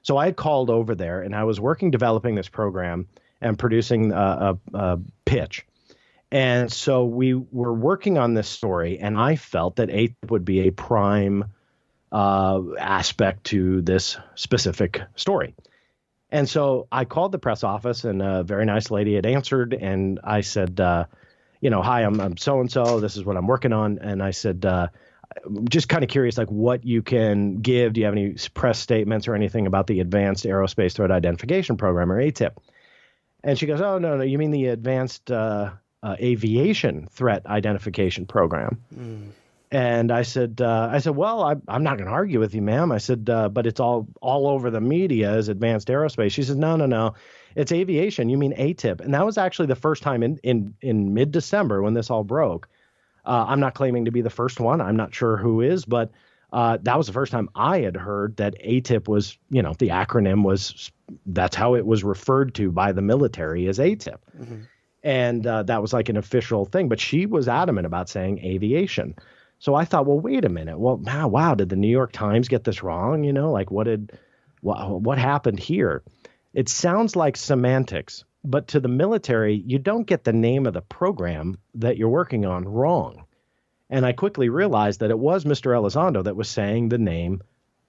So I had called over there, and I was developing this program and producing a pitch. And so we were working on this story, and I felt that AATIP would be a prime aspect to this specific story. And so I called the press office, and a very nice lady had answered, and I said, hi, I'm so-and-so. This is what I'm working on. And I said, just kind of curious, like, what you can give. Do you have any press statements or anything about the Advanced Aerospace Threat Identification Program, or AATIP? And she goes, oh, no, you mean the Advanced Aviation Threat Identification Program. Mm. And I said, well, I'm not going to argue with you, ma'am. I said, but it's all over the media as advanced aerospace. She said, no. It's aviation. You mean AATIP. And that was actually the first time in mid-December when this all broke. I'm not claiming to be the first one. I'm not sure who is, but that was the first time I had heard that AATIP was, the acronym was, that's how it was referred to by the military as AATIP. Mm-hmm. And that was like an official thing. But she was adamant about saying aviation. So I thought, well, wait a minute. Well, wow, did the New York Times get this wrong? Like what happened here? It sounds like semantics, but to the military, you don't get the name of the program that you're working on wrong. And I quickly realized that it was Mr. Elizondo that was saying the name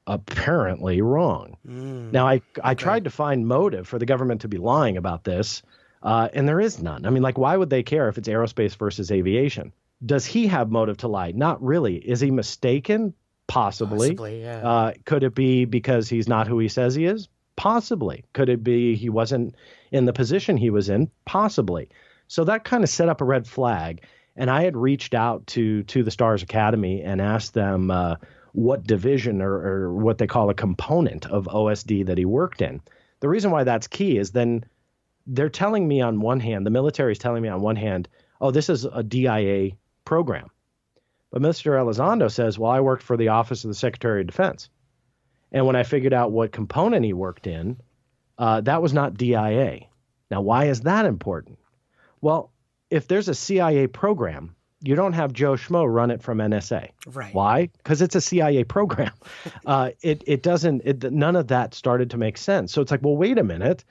apparently wrong. Now, I tried to find motive for the government to be lying about this, and there is none. I mean, like, why would they care if it's aerospace versus aviation? Does he have motive to lie? Not really. Is he mistaken? Possibly. Yeah. Could it be because he's not who he says he is? Possibly. Could it be he wasn't in the position he was in? Possibly. So that kind of set up a red flag. And I had reached out to the Stars Academy and asked them what division or what they call a component of OSD that he worked in. The reason why that's key is then they're telling me on one hand, the military is telling me on one hand, oh, this is a DIA program. But Mr. Elizondo says, well, I worked for the Office of the Secretary of Defense. And when I figured out what component he worked in, that was not DIA. Now, why is that important? Well, if there's a CIA program, you don't have Joe Schmo run it from NSA. Right. Why? Because it's a CIA program. None of that started to make sense. So it's like, well, wait a minute.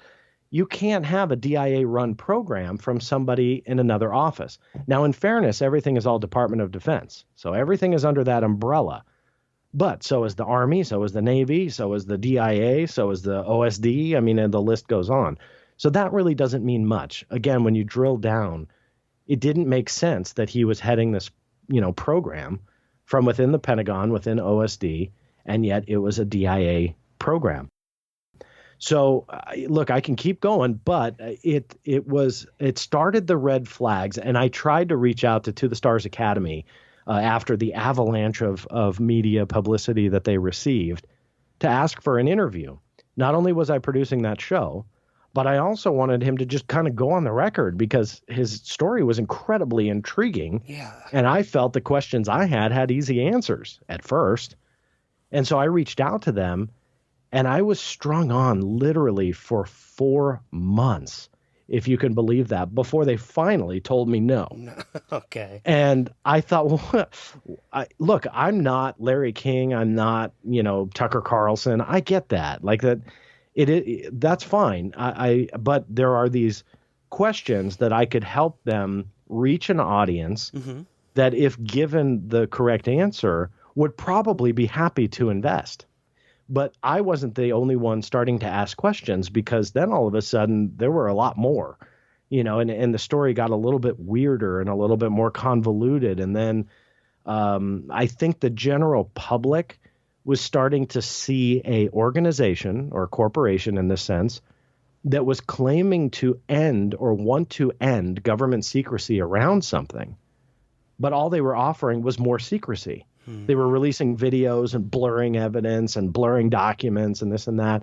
You can't have a DIA run program from somebody in another office. Now, in fairness, everything is all Department of Defense. So everything is under that umbrella. But so is the Army, so is the Navy, so is the DIA, so is the OSD. I mean, and the list goes on. So that really doesn't mean much. Again, when you drill down, it didn't make sense that he was heading this, program from within the Pentagon, within OSD, and yet it was a DIA program. So, look, I can keep going, but it started the red flags, and I tried to reach out to the Stars Academy after the avalanche of media publicity that they received to ask for an interview. Not only was I producing that show, but I also wanted him to just kind of go on the record because his story was incredibly intriguing. Yeah. And I felt the questions I had easy answers at first. And so I reached out to them. And I was strung on literally for 4 months, if you can believe that, before they finally told me no. Okay. And I thought, well, look, I'm not Larry King. I'm not, Tucker Carlson. I get that. Like that, that's fine. But there are these questions that I could help them reach an audience that, if given the correct answer, would probably be happy to invest. But I wasn't the only one starting to ask questions, because then all of a sudden there were a lot more, and the story got a little bit weirder and a little bit more convoluted. And then I think the general public was starting to see a organization or corporation, in this sense, that was claiming to end or want to end government secrecy around something. But all they were offering was more secrecy. They were releasing videos and blurring evidence and blurring documents and this and that.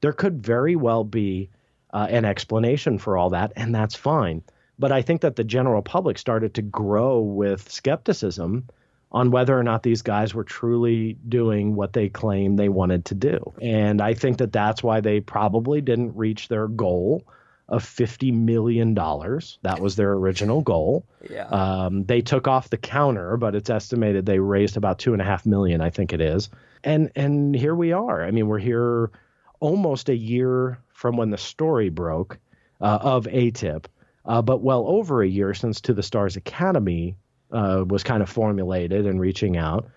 There could very well be an explanation for all that, and that's fine. But I think that the general public started to grow with skepticism on whether or not these guys were truly doing what they claimed they wanted to do. And I think that that's why they probably didn't reach their goal of $50 million. That was their original goal. Yeah. They took off the counter, but it's estimated they raised about $2.5 million, I think it is. And here we are. I mean, we're here almost a year from when the story broke of AATIP, but well over a year since To the Stars Academy was kind of formulated and reaching out.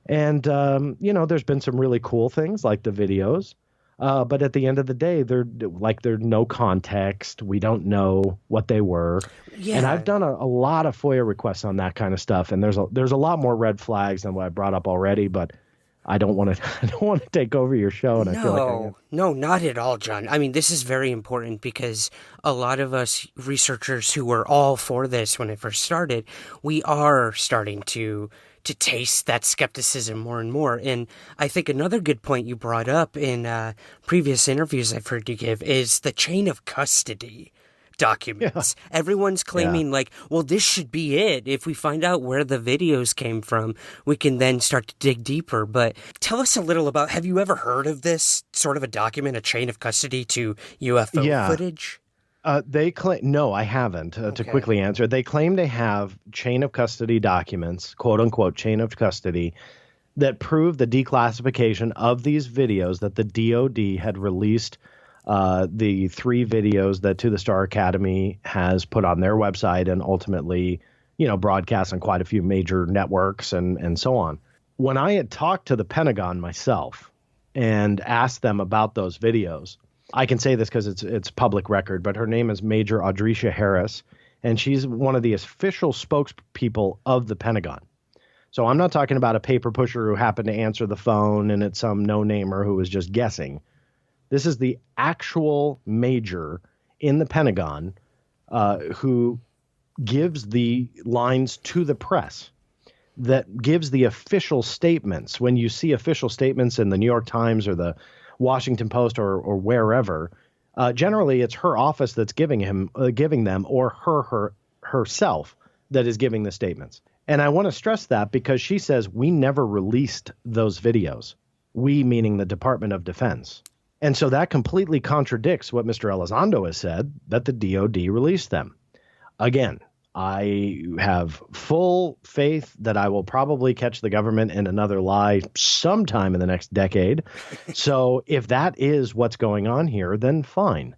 And, there's been some really cool things like the videos. But at the end of the day, there's no context. We don't know what they were. Yeah. And I've done a lot of FOIA requests on that kind of stuff. And there's a lot more red flags than what I brought up already. But I don't want to take over your show. And I feel like no, not at all, John. I mean, this is very important because a lot of us researchers who were all for this when it first started, we are starting to taste that skepticism more and more. And I think another good point you brought up in previous interviews I've heard you give is the chain of custody documents. Yeah. Everyone's claiming well, this should be it. If we find out where the videos came from, we can then start to dig deeper. But tell us a little about, have you ever heard of this sort of a document, a chain of custody to UFO footage? They claim, no, I haven't. To quickly answer, they claim they have chain of custody documents, quote unquote, chain of custody, that prove the declassification of these videos that the DOD had released. The 3 videos that To the Star Academy has put on their website and ultimately, broadcast on quite a few major networks and so on. When I had talked to the Pentagon myself and asked them about those videos, I can say this because it's public record, but her name is Major Audricia Harris, and she's one of the official spokespeople of the Pentagon. So I'm not talking about a paper pusher who happened to answer the phone and it's some no-namer who was just guessing. This is the actual major in the Pentagon who gives the lines to the press, that gives the official statements. When you see official statements in the New York Times or the Washington Post or wherever, generally it's her office that's giving them, or herself that is giving the statements. And I want to stress that because she says we never released those videos. We meaning the Department of Defense. And so that completely contradicts what Mr. Elizondo has said, that the DOD released them. Again, I have full faith that I will probably catch the government in another lie sometime in the next decade. So if that is what's going on here, then fine.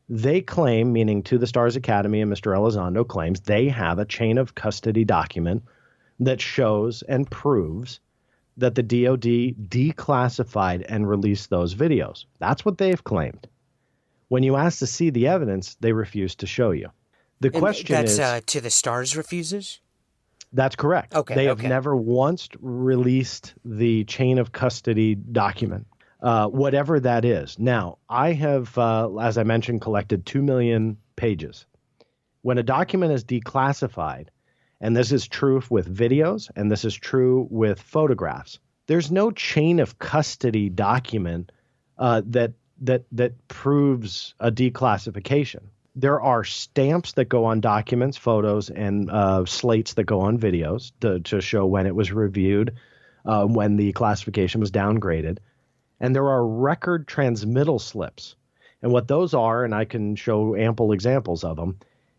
They claim, meaning To the Stars Academy and Mr. Elizondo claims, they have a chain of custody document that shows and proves that the DOD declassified and released those videos. That's what they've claimed. When you ask to see the evidence, they refuse to show you. The question is... That's To the Stars refuses? That's correct. Okay. They have never once released the chain of custody document, whatever that is. Now, I have, as I mentioned, collected 2 million pages. When a document is declassified, and this is true with videos, and this is true with photographs, there's no chain of custody document that proves a declassification. There are stamps that go on documents, photos, and slates that go on videos to show when it was reviewed, when the classification was downgraded. And there are record transmittal slips. And what those are, and I can show ample examples of them,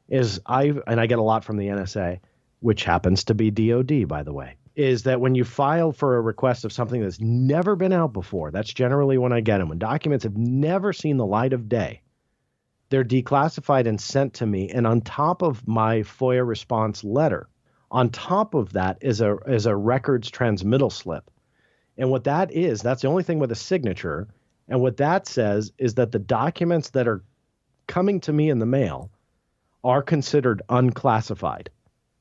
is I get a lot from the NSA, which happens to be DOD, by the way, is that when you file for a request of something that's never been out before, that's generally when I get them, when documents have never seen the light of day, they're declassified and sent to me. And on top of my FOIA response letter, on top of that is a records transmittal slip. And what that is, that's the only thing with a signature. And what that says is that the documents that are coming to me in the mail are considered unclassified.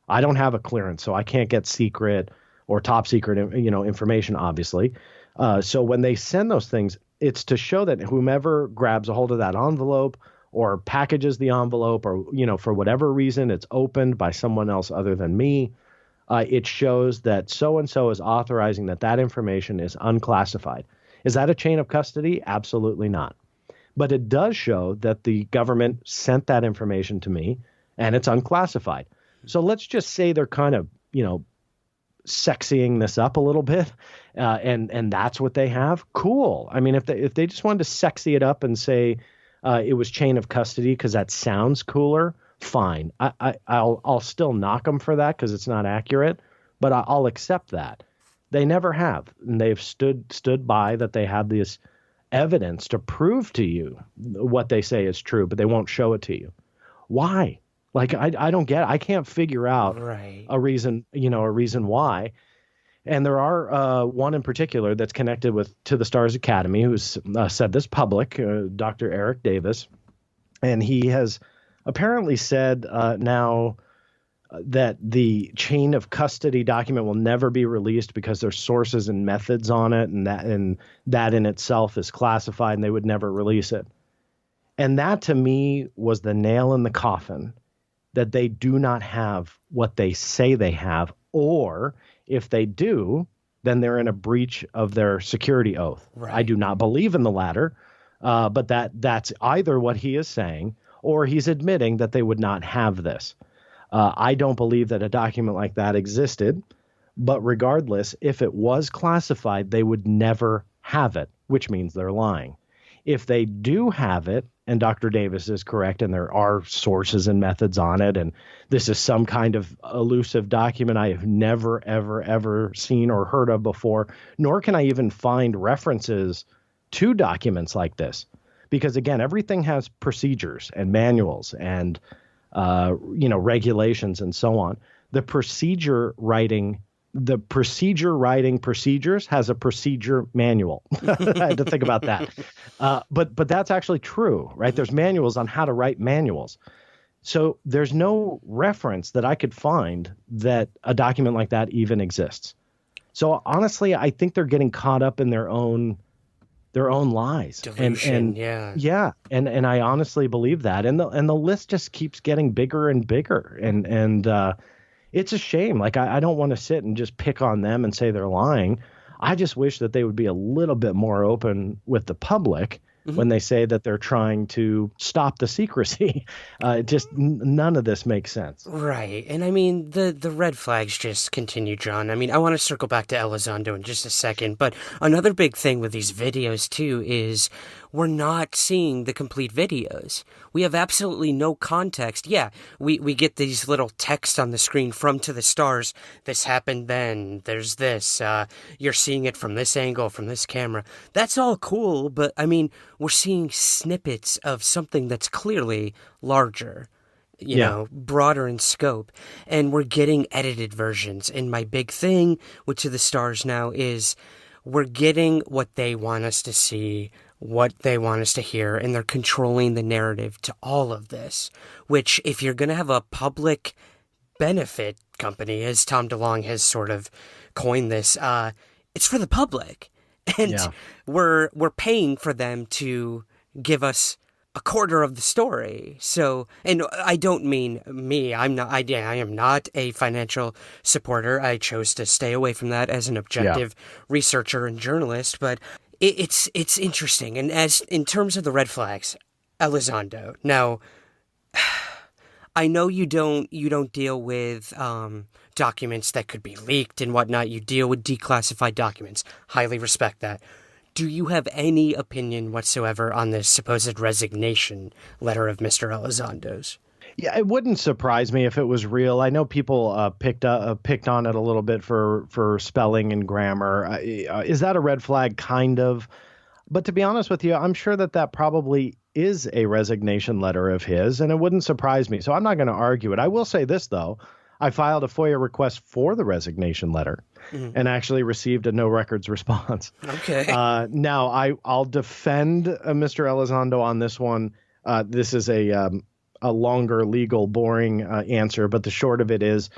I don't have a clearance, so I can't get secret or top secret, information, obviously. So when they send those things, it's to show that whomever grabs a hold of that envelope or packages the envelope, or, for whatever reason, it's opened by someone else other than me, it shows that so-and-so is authorizing that information is unclassified. Is that a chain of custody? Absolutely not. But it does show that the government sent that information to me and it's unclassified. So let's just say they're kind of, sexying this up a little bit, and that's what they have. Cool. I mean, if they just wanted to sexy it up and say it was chain of custody because that sounds cooler, fine. I'll still knock them for that because it's not accurate, but I'll accept that. They never have, and they've stood by that they have this evidence to prove to you what they say is true, but they won't show it to you. Why? Like, I don't get it. I can't figure out a reason why. And there are one in particular that's connected with To the Stars Academy, who's said this public, Dr. Eric Davis. And he has apparently said now that the chain of custody document will never be released because there's sources and methods on it, and that in itself is classified, and they would never release it. And that, to me, was the nail in the coffin, that they do not have what they say they have, or If they do, then they're in a breach of their security oath. Right. I do not believe in the latter, but that's either what he is saying or he's admitting that they would not have this. I don't believe that a document like that existed, but regardless, if it was classified, they would never have it, which means they're lying. If they do have it, and Dr. Davis is correct, and there are sources and methods on it, and this is some kind of elusive document I have never, ever, ever seen or heard of before, nor can I even find references to documents like this. Because again, everything has procedures and manuals and regulations and so on. The procedure writing procedures has a procedure manual. I had to think about that. But that's actually true, right? There's manuals on how to write manuals. So there's no reference that I could find that a document like that even exists. So honestly, I think they're getting caught up in their own lies. Delusion, yeah. And I honestly believe that. And the list just keeps getting bigger and bigger. And it's a shame. Like, I don't want to sit and just pick on them and say they're lying. I just wish that they would be a little bit more open with the public when they say that they're trying to stop the secrecy. None of this makes sense. Right. And I mean, the red flags just continue, John. I mean, I want to circle back to Elizondo in just a second, but another big thing with these videos, too, is we're not seeing the complete videos. We have absolutely no context. Yeah, we get these little text on the screen from To the Stars. This happened then. There's this. You're seeing it from this angle, from this camera. That's all cool, but I mean, we're seeing snippets of something that's clearly larger, you know, broader in scope, and we're getting edited versions. And my big thing with To the Stars now is we're getting what they want us to see, what they want us to hear, and they're controlling the narrative to all of this, which if you're going to have a public benefit company, as Tom DeLonge has sort of coined this, it's for the public. And we're paying for them to give us a quarter of the story. So, and I don't mean me. I am not a financial supporter. I chose to stay away from that as an objective researcher and journalist. But it's interesting. And as in terms of the red flags, Elizondo. Now, I know you don't deal with documents that could be leaked and whatnot. You deal with declassified documents. Highly respect that. Do you have any opinion whatsoever on this supposed resignation letter of Mr. Elizondo's? Yeah, it wouldn't surprise me if it was real. I know people picked on it a little bit for spelling and grammar. Is that a red flag? Kind of. But to be honest with you, I'm sure that probably is a resignation letter of his, and it wouldn't surprise me. So I'm not going to argue it. I will say this, though. I filed a FOIA request for the resignation letter and actually received a no records response. Okay. Now, I'll defend Mr. Elizondo on this one. This is a longer, legal, boring answer, but the short of it is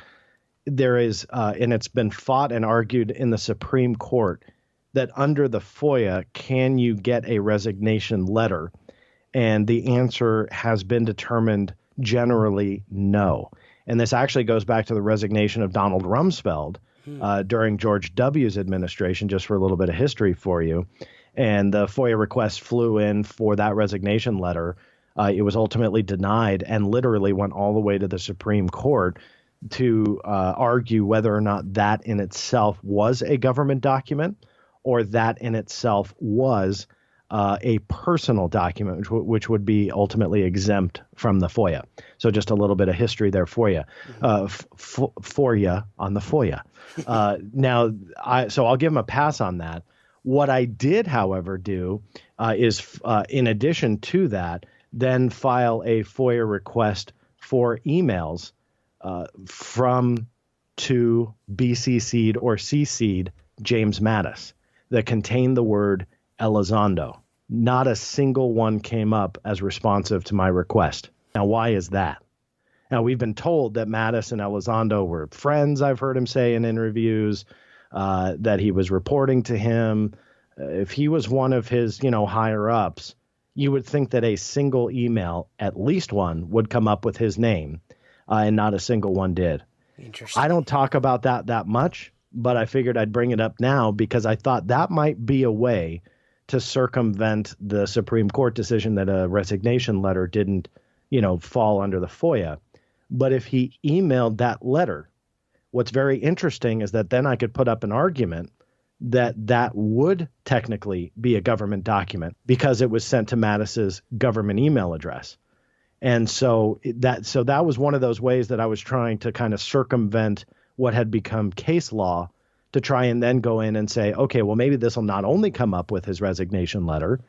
there is, and it's been fought and argued in the Supreme Court, that under the FOIA, can you get a resignation letter? And the answer has been determined generally no. And this actually goes back to the resignation of Donald Rumsfeld during George W.'s administration, just for a little bit of history for you. And the FOIA request flew in for that resignation letter. It was ultimately denied and literally went all the way to the Supreme Court to argue whether or not that in itself was a government document or that in itself was a personal document, which would be ultimately exempt from the FOIA. So just a little bit of history there for you, for you on the FOIA. So I'll give him a pass on that. What I did, however, do is, in addition to that, then file a FOIA request for emails from to BCC'd or CC'd James Mattis that contained the word Elizondo. Not a single one came up as responsive to my request. Now, why is that? Now, we've been told that Mattis and Elizondo were friends, I've heard him say in interviews, that he was reporting to him. If he was one of his, higher ups, you would think that a single email, at least one, would come up with his name, and not a single one did. Interesting. I don't talk about that much but I figured I'd bring it up now because I thought that might be a way to circumvent the Supreme Court decision that a resignation letter didn't, fall under the FOIA. But if he emailed that letter, what's very interesting is that then I could put up an argument that would technically be a government document because it was sent to Mattis's government email address. And so that was one of those ways that I was trying to kind of circumvent what had become case law to try and then go in and say, okay, well, maybe this will not only come up with his resignation letter,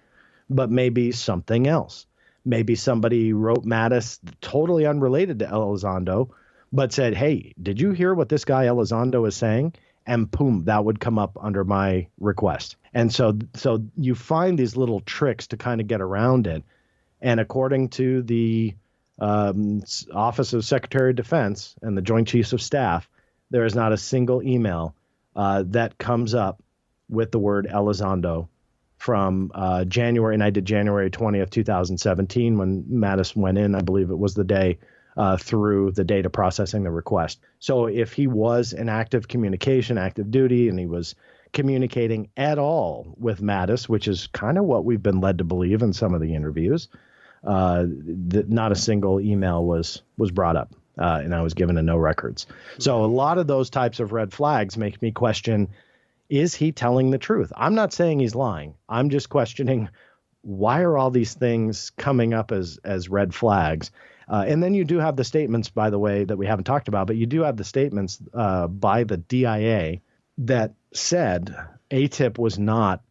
but maybe something else. Maybe somebody wrote Mattis totally unrelated to Elizondo, but said, hey, did you hear what this guy Elizondo is saying? And boom, that would come up under my request. And so you find these little tricks to kind of get around it. And according to the Office of Secretary of Defense and the Joint Chiefs of Staff, there is not a single email that comes up with the word Elizondo from January, and I did January 20th, 2017, when Mattis went in. I believe it was the day through the data processing the request. So if he was in active communication, active duty, and he was communicating at all with Mattis, which is kind of what we've been led to believe in some of the interviews, that not a single email was brought up, and I was given a no records. So a lot of those types of red flags make me question, is he telling the truth? I'm not saying he's lying. I'm just questioning, why are all these things coming up as red flags? And then you do have the statements, by the way, that we haven't talked about, but you do have the statements by the DIA that said AATIP was not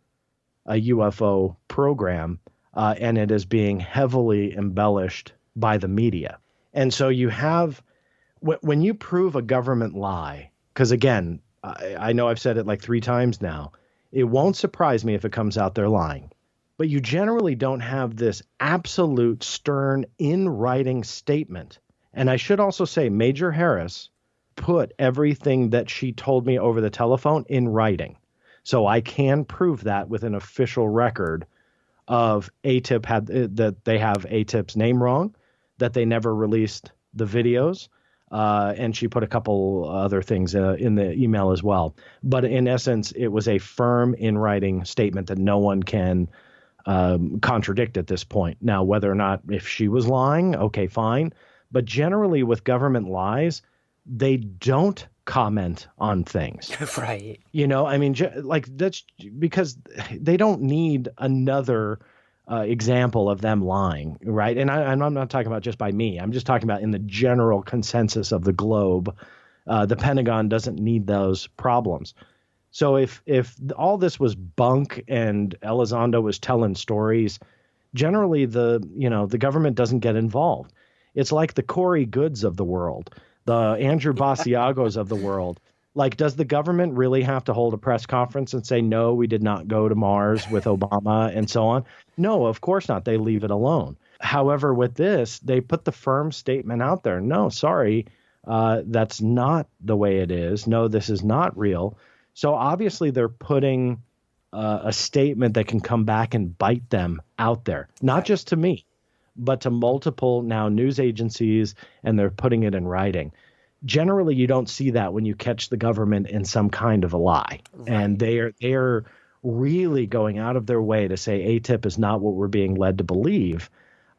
a UFO program, and it is being heavily embellished by the media. And so you have, when you prove a government lie, because again, I know I've said it like 3 times now, it won't surprise me if it comes out they're lying. But you generally don't have this absolute stern in writing statement. And I should also say Major Harris put everything that she told me over the telephone in writing. So I can prove that with an official record of AATIP that they have AATIP's name wrong, that they never released the videos. And she put a couple other things in the email as well. But in essence, it was a firm in writing statement that no one can contradict at this point. Now, whether or not if she was lying, okay, fine. But generally with government lies, they don't comment on things. Right. I mean, that's because they don't need another example of them lying, right? And I'm not talking about just by me. I'm just talking about in the general consensus of the globe. The Pentagon doesn't need those problems. So if all this was bunk and Elizondo was telling stories, generally the government doesn't get involved. It's like the Corey Goods of the world, the Andrew Basiagos of the world. Like, does the government really have to hold a press conference and say, no, we did not go to Mars with Obama and so on? No, of course not. They leave it alone. However, with this, they put the firm statement out there. No, sorry, that's not the way it is. No, this is not real. So obviously they're putting a statement that can come back and bite them out there, not just to me, but to multiple now news agencies, and they're putting it in writing. Generally, you don't see that when you catch the government in some kind of a lie. Right. And they're really going out of their way to say AATIP is not what we're being led to believe.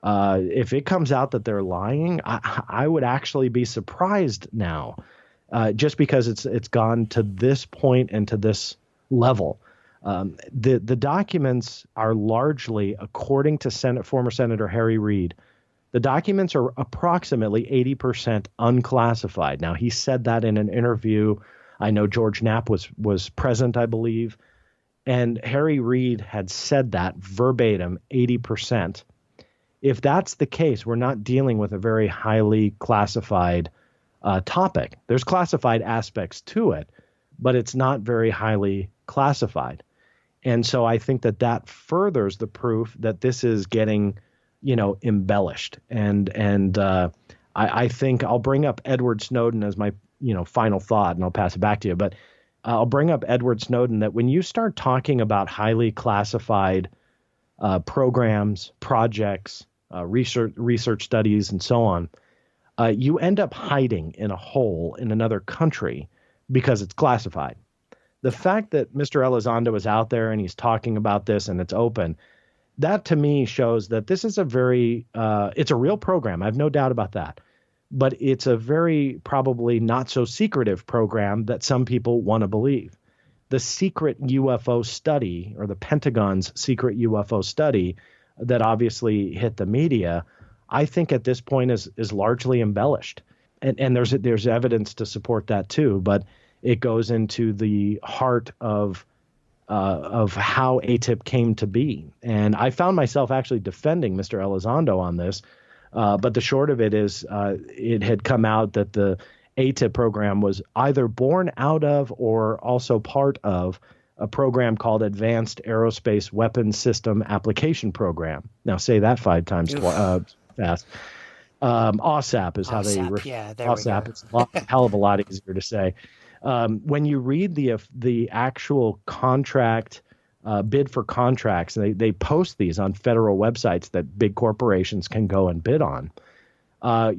If it comes out that they're lying, I would actually be surprised now, just because it's gone to this point and to this level. The documents are largely, according to former Senator Harry Reid, the documents are approximately 80% unclassified. Now, he said that in an interview. I know George Knapp was present, I believe. And Harry Reid had said that verbatim, 80%. If that's the case, we're not dealing with a very highly classified topic. There's classified aspects to it, but it's not very highly classified. And so I think that furthers the proof that this is getting embellished. And I think I'll bring up Edward Snowden as my, final thought, and I'll pass it back to you. But I'll bring up Edward Snowden, that when you start talking about highly classified programs, projects, research studies, and so on, you end up hiding in a hole in another country because it's classified. The fact that Mr. Elizondo is out there and he's talking about this and it's open, that to me shows that this is it's a real program. I have no doubt about that. But it's a very probably not so secretive program that some people want to believe. The secret UFO study, or the Pentagon's secret UFO study that obviously hit the media, I think at this point is largely embellished. And there's evidence to support that too, but it goes into the heart of how AATIP came to be. And I found myself actually defending Mr. Elizondo on this. But the short of it is it had come out that the AATIP program was either born out of or also part of a program called Advanced Aerospace Weapons System Application Program. Now say that 5 times fast. OSAP is how they OSAP. It's a hell of a lot easier to say. When you read the actual contract, bid for contracts, and they post these on federal websites that big corporations can go and bid on.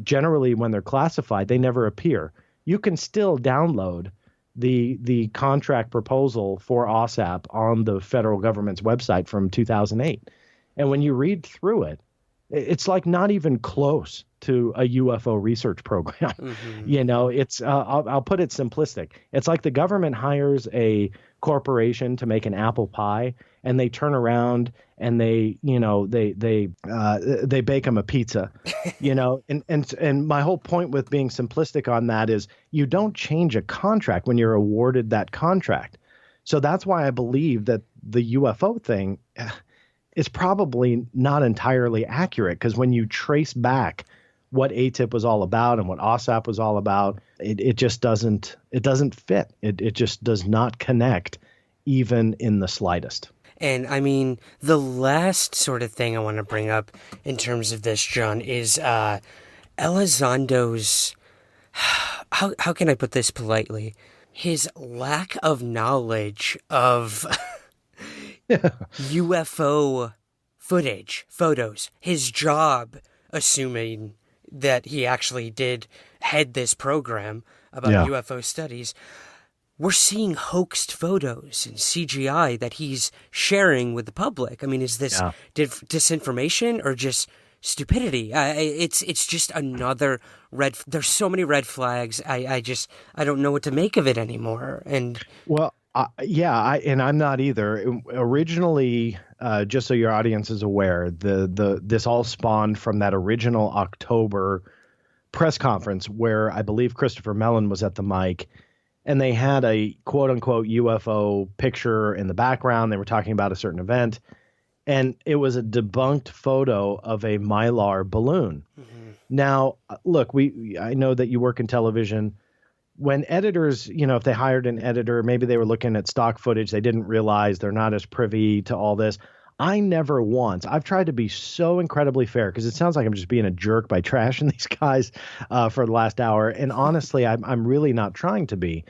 Generally, when they're classified, they never appear. You can still download the contract proposal for OSAP on the federal government's website from 2008. And when you read through it, it's like not even close to a UFO research program. Mm-hmm. It's I'll put it simplistic. It's like the government hires a corporation to make an apple pie, and they turn around and they bake them a pizza, and my whole point with being simplistic on that is you don't change a contract when you're awarded that contract. So that's why I believe that the UFO thing is probably not entirely accurate, because when you trace back what AATIP was all about and what OSAP was all about, it just doesn't fit. It just does not connect even in the slightest. And I mean, the last sort of thing I want to bring up in terms of this, John, is Elizondo's, how can I put this politely? His lack of knowledge of UFO photos, his job, assuming that he actually did head this program about UFO studies. We're seeing hoaxed photos and CGI that he's sharing with the public. I mean, is this disinformation or just stupidity? It's just another there's so many red flags. I don't know what to make of it anymore. And I'm not either. Originally, just so your audience is aware, this all spawned from that original October press conference where I believe Christopher Mellon was at the mic, and they had a quote unquote UFO picture in the background. They were talking about a certain event, and it was a debunked photo of a Mylar balloon. Mm-hmm. Now, look, I know that you work in television. When editors, if they hired an editor, maybe they were looking at stock footage, they didn't realize they're not as privy to all this. I've tried to be so incredibly fair, because it sounds like I'm just being a jerk by trashing these guys for the last hour. And honestly, I'm really not trying to be.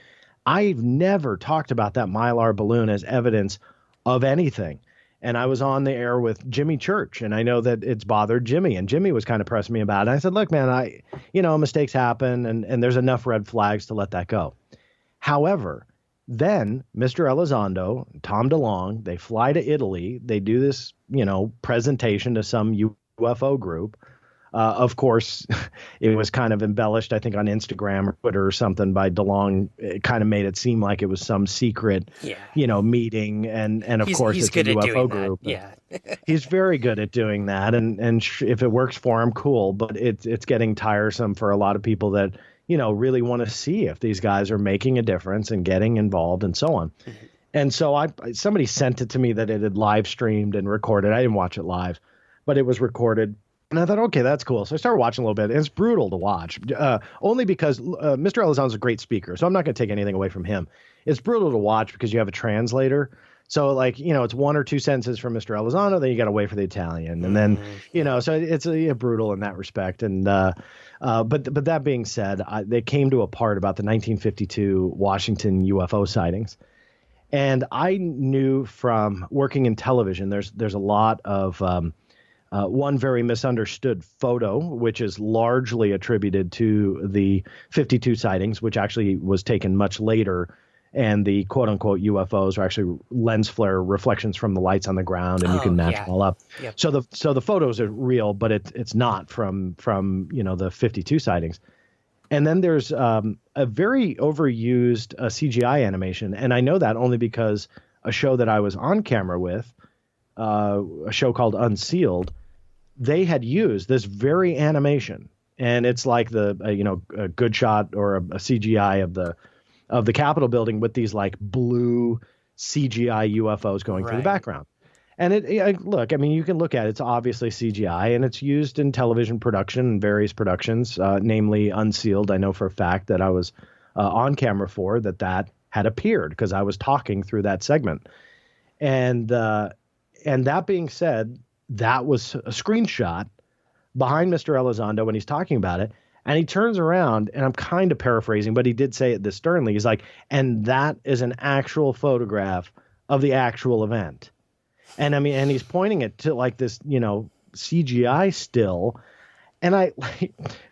I've never talked about that Mylar balloon as evidence of anything. And I was on the air with Jimmy Church, and I know that it's bothered Jimmy, and Jimmy was kind of pressing me about it. I said, look, man, mistakes happen, and there's enough red flags to let that go. However, then Mr. Elizondo, Tom DeLonge, they fly to Italy. They do this, presentation to some UFO group. Of course, it was kind of embellished, I think, on Instagram or Twitter or something by DeLonge. It kind of made it seem like it was some secret, meeting. And of course, it's a UFO group. Yeah. He's very good at doing that. And if it works for him, cool. But it's getting tiresome for a lot of people that, really want to see if these guys are making a difference and getting involved and so on. Mm-hmm. And so somebody sent it to me that it had live streamed and recorded. I didn't watch it live, but it was recorded. And I thought, okay, that's cool. So I started watching a little bit. And it's brutal to watch, only because Mr. Elizondo is a great speaker. So I'm not going to take anything away from him. It's brutal to watch because you have a translator. So it's 1 or 2 sentences from Mr. Elizondo, then you got to wait for the Italian. And then, so it's brutal in that respect. And but that being said, they came to a part about the 1952 Washington UFO sightings. And I knew from working in television, there's a lot of one very misunderstood photo, which is largely attributed to the 52 sightings, which actually was taken much later and the quote unquote UFOs are actually lens flare reflections from the lights on the ground, and you can match them all up. Yep. So the photos are real, but it's not from the 52 sightings. And then there's a very overused CGI animation, and I know that only because a show that I was on camera with, a show called Unsealed, they had used this very animation, and it's like a good shot or a CGI of the Capitol building with these like blue CGI UFOs going through the background. And look, I mean, you can look at it. It's obviously CGI, and it's used in television production and various productions, namely Unsealed. I know for a fact that I was on camera for that had appeared because I was talking through that segment. And that being said, that was a screenshot behind Mr. Elizondo when he's talking about it. And he turns around, and I'm kind of paraphrasing, but he did say it this sternly. He's like, and that is an actual photograph of the actual event. And I mean, and he's pointing it to like this, CGI still. And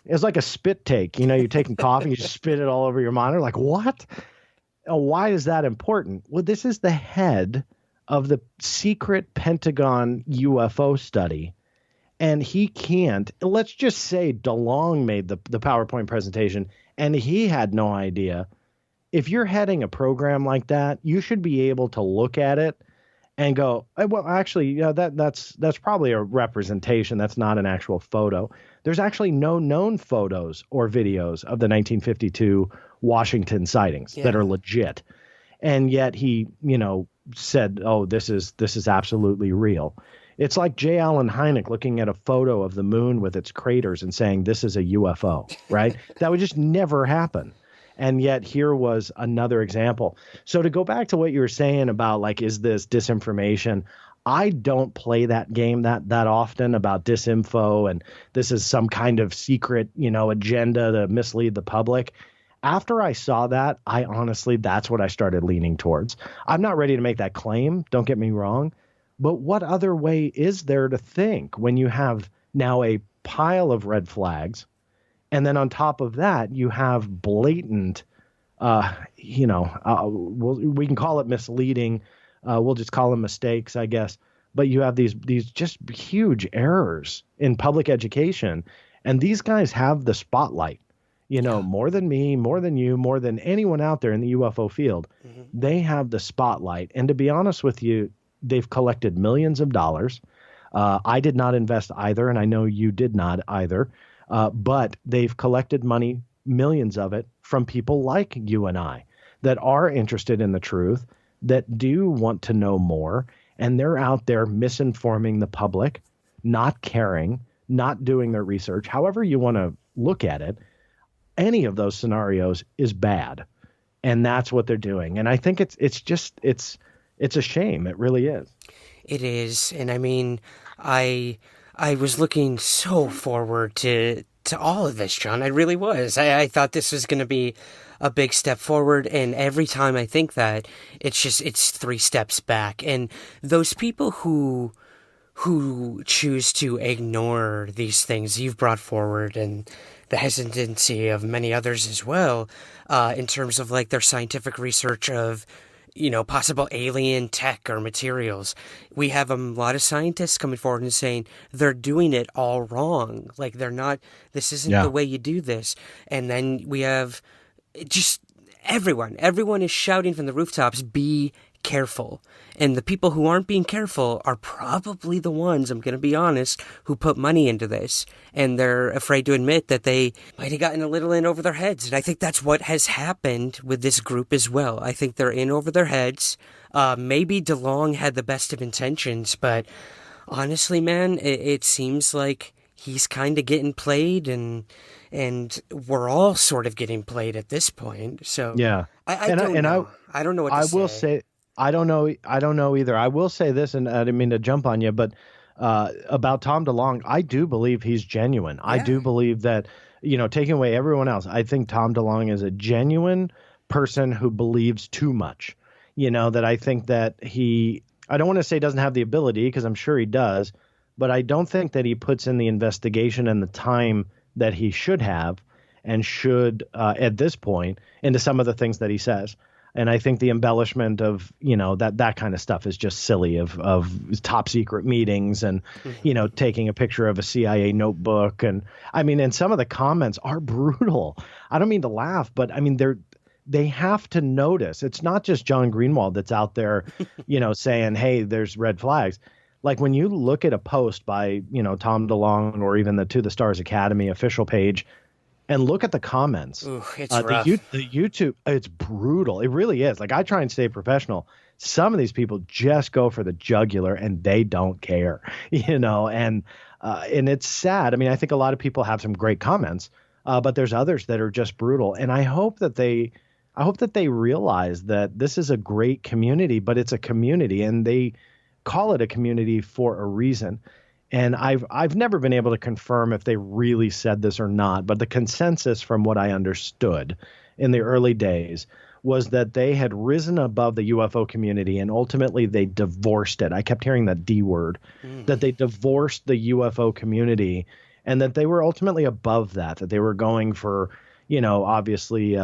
it's like a spit take, you're taking coffee, you just spit it all over your monitor. Like, what? Oh, why is that important? Well, this is the head of the secret Pentagon UFO study. And he can't, let's just say DeLong made the PowerPoint presentation and he had no idea. If you're heading a program like that, you should be able to look at it and go, well, actually, that's probably a representation. That's not an actual photo. There's actually no known photos or videos of the 1952 Washington sightings that are legit. And yet he, said, oh, this is absolutely real. It's like J. Allen Hynek looking at a photo of the moon with its craters and saying this is a UFO, right? That would just never happen. And yet here was another example. So to go back to what you were saying about like, is this disinformation? I don't play that game that often about disinfo and this is some kind of secret, agenda to mislead the public. After I saw that, that's what I started leaning towards. I'm not ready to make that claim. Don't get me wrong. But what other way is there to think when you have now a pile of red flags? And then on top of that, you have blatant, we can call it misleading. We'll just call them mistakes, I guess. But you have these just huge errors in public education. And these guys have the spotlight. More than me, more than you, more than anyone out there in the UFO field, they have the spotlight. And to be honest with you, they've collected millions of dollars. I did not invest either, and I know you did not either. But they've collected money, millions of it, from people like you and I that are interested in the truth, that do want to know more, and they're out there misinforming the public, not caring, not doing their research. However you want to look at it, any of those scenarios is bad, and that's what they're doing. And I think it's a shame. It really is. It is, and I mean, I was looking so forward to all of this, John. I really was. I thought this was going to be a big step forward, and every time I think that, it's 3 steps back. And those people who choose to ignore these things you've brought forward, and the hesitancy of many others as well, in terms of like their scientific research of, possible alien tech or materials. We have a lot of scientists coming forward and saying they're doing it all wrong. Like this isn't the way you do this. And then we have just everyone is shouting from the rooftops, be careful. And the people who aren't being careful are probably the ones, I'm going to be honest, who put money into this. And they're afraid to admit that they might have gotten a little in over their heads. And I think that's what has happened with this group as well. I think they're in over their heads. Maybe DeLong had the best of intentions, but honestly, man, it seems like he's kind of getting played, and we're all sort of getting played at this point. So yeah, I don't know. I don't know what to say. I will say, I don't know either. I will say this, and I didn't mean to jump on you, but about Tom DeLonge, I do believe he's genuine. Yeah. I do believe that, taking away everyone else, I think Tom DeLonge is a genuine person who believes too much. That I think that I don't want to say doesn't have the ability, because I'm sure he does, but I don't think that he puts in the investigation and the time that he should have and should, at this point, into some of the things that he says. And I think the embellishment of, that kind of stuff is just silly of top secret meetings and, taking a picture of a CIA notebook. And I mean, and some of the comments are brutal. I don't mean to laugh, but I mean, they have to notice. It's not just John Greenewald that's out there, saying, hey, there's red flags. Like when you look at a post by, Tom DeLonge or even the To the Stars Academy official page, and look at the comments. Ooh, it's rough. The YouTube, it's brutal. It really is. Like I try and stay professional. Some of these people just go for the jugular and they don't care, and it's sad. I mean, I think a lot of people have some great comments, but there's others that are just brutal. And I hope that they realize that this is a great community, but it's a community and they call it a community for a reason. And I've never been able to confirm if they really said this or not, but the consensus from what I understood in the early days was that they had risen above the UFO community and ultimately they divorced it. I kept hearing that D word, that they divorced the UFO community and that they were ultimately above that they were going for, obviously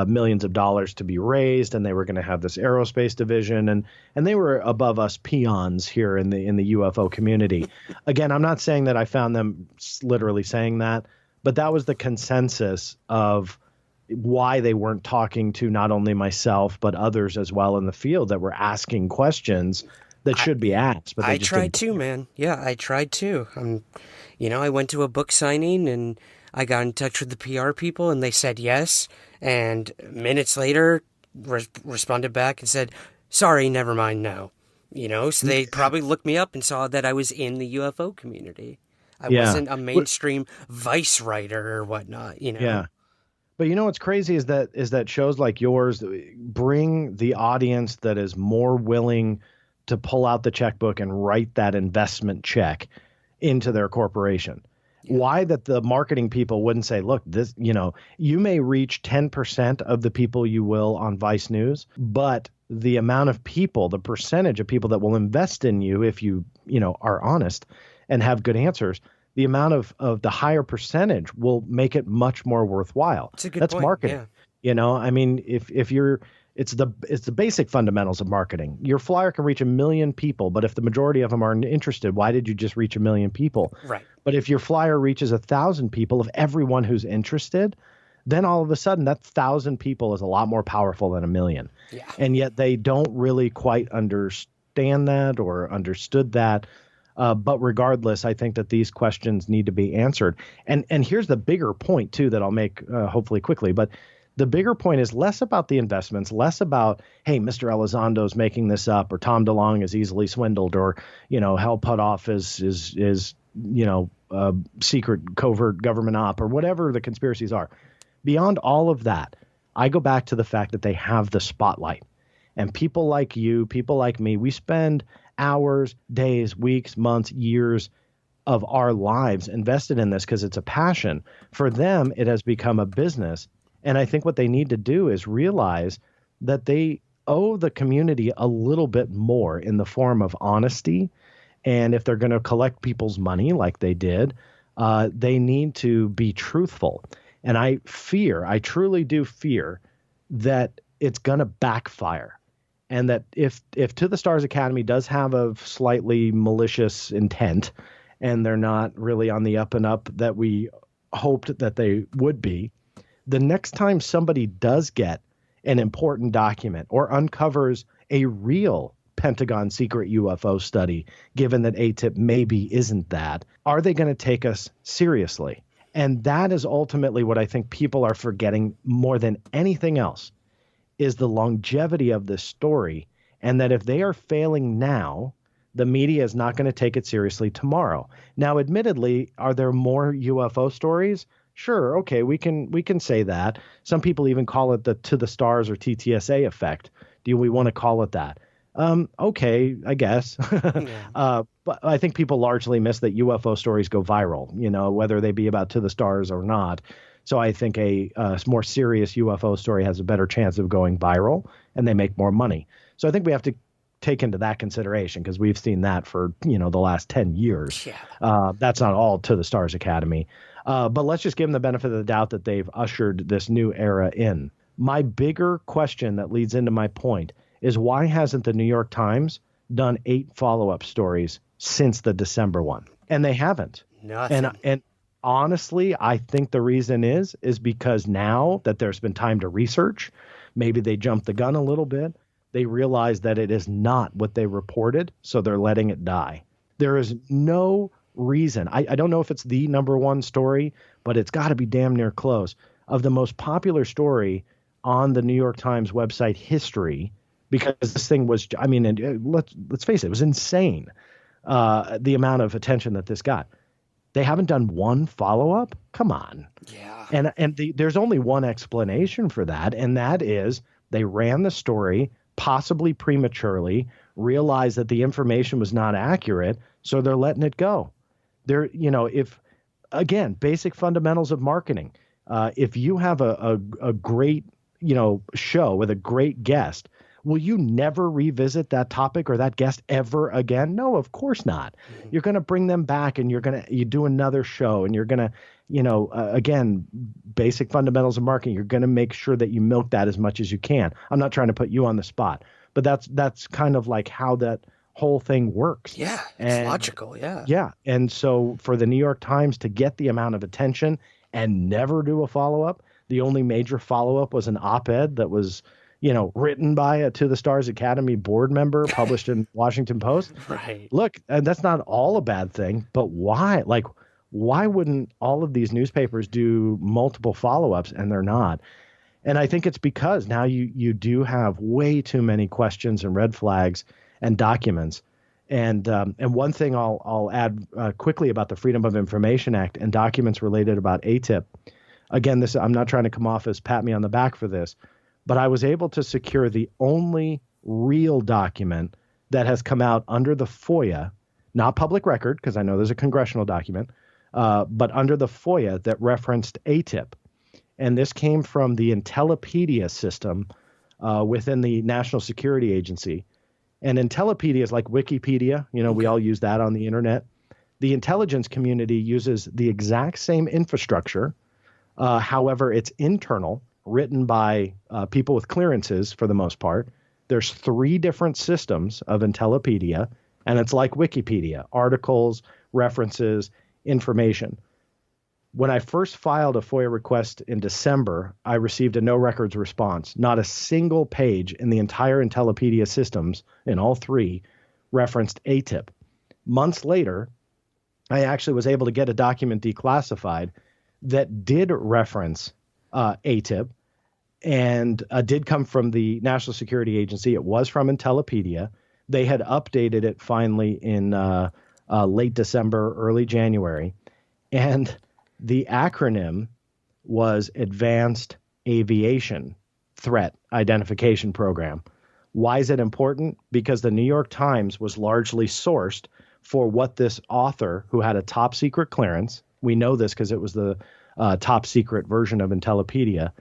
millions of dollars to be raised, and they were going to have this aerospace division, and they were above us peons here in the UFO community. Again, I'm not saying that I found them literally saying that, but that was the consensus of why they weren't talking to not only myself but others as well in the field that were asking questions that should be asked. But I tried too, man. Yeah, I tried too. I went to a book signing and I got in touch with the PR people and they said yes. And minutes later, responded back and said, sorry, never mind, no. So they probably looked me up and saw that I was in the UFO community. I wasn't a mainstream Vice writer or whatnot, Yeah. But what's crazy is that shows like yours bring the audience that is more willing to pull out the checkbook and write that investment check into their corporation. Why that the marketing people wouldn't say, look, this, you may reach 10% of the people you will on Vice News, but the amount of people, the percentage of people that will invest in you if you, are honest and have good answers, the amount of the higher percentage will make it much more worthwhile. That's point. Marketing. Yeah. I mean, if you're, it's the basic fundamentals of marketing. Your flyer can reach 1 million people, but if the majority of them aren't interested, why did you just reach 1 million people? Right. But if your flyer reaches 1,000 people, of everyone who's interested, then all of a sudden that 1,000 people is a lot more powerful than 1 million. Yeah. And yet they don't really quite understand that or understood that. But regardless, I think that these questions need to be answered. And here's the bigger point too that I'll make hopefully quickly. But the bigger point is less about the investments, less about, hey, Mr. Elizondo's making this up, or Tom DeLonge is easily swindled, or Hal Puthoff is secret covert government op, or whatever the conspiracies are. Beyond all of that, I go back to the fact that they have the spotlight, and people like you, people like me, we spend hours, days, weeks, months, years of our lives invested in this because it's a passion. For them, it has become a business. And I think what they need to do is realize that they owe the community a little bit more in the form of honesty. And if they're going to collect people's money like they did, they need to be truthful. And I truly do fear that it's going to backfire. And that if To the Stars Academy does have a slightly malicious intent and they're not really on the up and up that we hoped that they would be, the next time somebody does get an important document or uncovers a real Pentagon secret UFO study, given that AATIP maybe isn't that, are they going to take us seriously? And that is ultimately what I think people are forgetting more than anything else, is the longevity of this story, and that if they are failing now, the media is not going to take it seriously tomorrow. Now, admittedly, are there more UFO stories? Sure. Okay. We can say that. Some people even call it the To the Stars or TTSA effect. Do we want to call it that? Okay, I guess. Yeah. But I think people largely miss that UFO stories go viral, whether they be about To the Stars or not. So I think a more serious UFO story has a better chance of going viral and they make more money. So I think we have to take into that consideration because we've seen that for, the last 10 years. Yeah. That's not all To the Stars Academy. But let's just give them the benefit of the doubt that they've ushered this new era in. My bigger question that leads into my point is, why hasn't the New York Times done 8 follow-up stories since the December one? And they haven't. Nothing. And honestly, I think the reason is because now that there's been time to research, maybe they jumped the gun a little bit. They realize that it is not what they reported, so they're letting it die. There is no reason. I don't know if it's the number one story, but it's got to be damn near close, of the most popular story on the New York Times website history, because this thing was, I mean, let's face it, it was insane, the amount of attention that this got. They haven't done one follow-up? Come on. Yeah. And there's only one explanation for that, and that is they ran the story possibly prematurely, realized that the information was not accurate, so they're letting it go. They're, if, again, basic fundamentals of marketing. If you have a great, show with a great guest, will you never revisit that topic or that guest ever again? No, of course not. Mm-hmm. You're going to bring them back, and you do another show, and you're going to, again, basic fundamentals of marketing. You're going to make sure that you milk that as much as you can. I'm not trying to put you on the spot, but that's kind of like how that whole thing works. Yeah, it's logical. Yeah. Yeah. And so for the New York Times to get the amount of attention and never do a follow-up, the only major follow-up was an op-ed that was, written by a To the Stars Academy board member, published in Washington Post. Right. Look, and that's not all a bad thing, but why? Like, why wouldn't all of these newspapers do multiple follow-ups, and they're not? And I think it's because now you do have way too many questions and red flags and documents. And one thing I'll add quickly about the Freedom of Information Act and documents related about AATIP. Again, I'm not trying to come off as pat me on the back for this, but I was able to secure the only real document that has come out under the FOIA, not public record, because I know there's a congressional document, but under the FOIA that referenced AATIP. And this came from the intellipedia system within the National Security Agency. And intellipedia is like Wikipedia. We all use that on the internet. The intelligence community uses the exact same infrastructure. However, it's internal, written by people with clearances for the most part. There's 3 different systems of intellipedia, and it's like Wikipedia: articles, references, information. When I first filed a FOIA request in December, I received a no records response. Not a single page in the entire intellipedia systems, in all 3, referenced AATIP. Months later, I actually was able to get a document declassified that did reference AATIP and did come from the National Security Agency. It was from Intellipedia. They had updated it finally in late December, early January. And the acronym was Advanced Aviation Threat Identification Program. Why is it important? Because the New York Times was largely sourced for what this author, who had a top secret clearance, we know this because it was the top secret version of Intellipedia.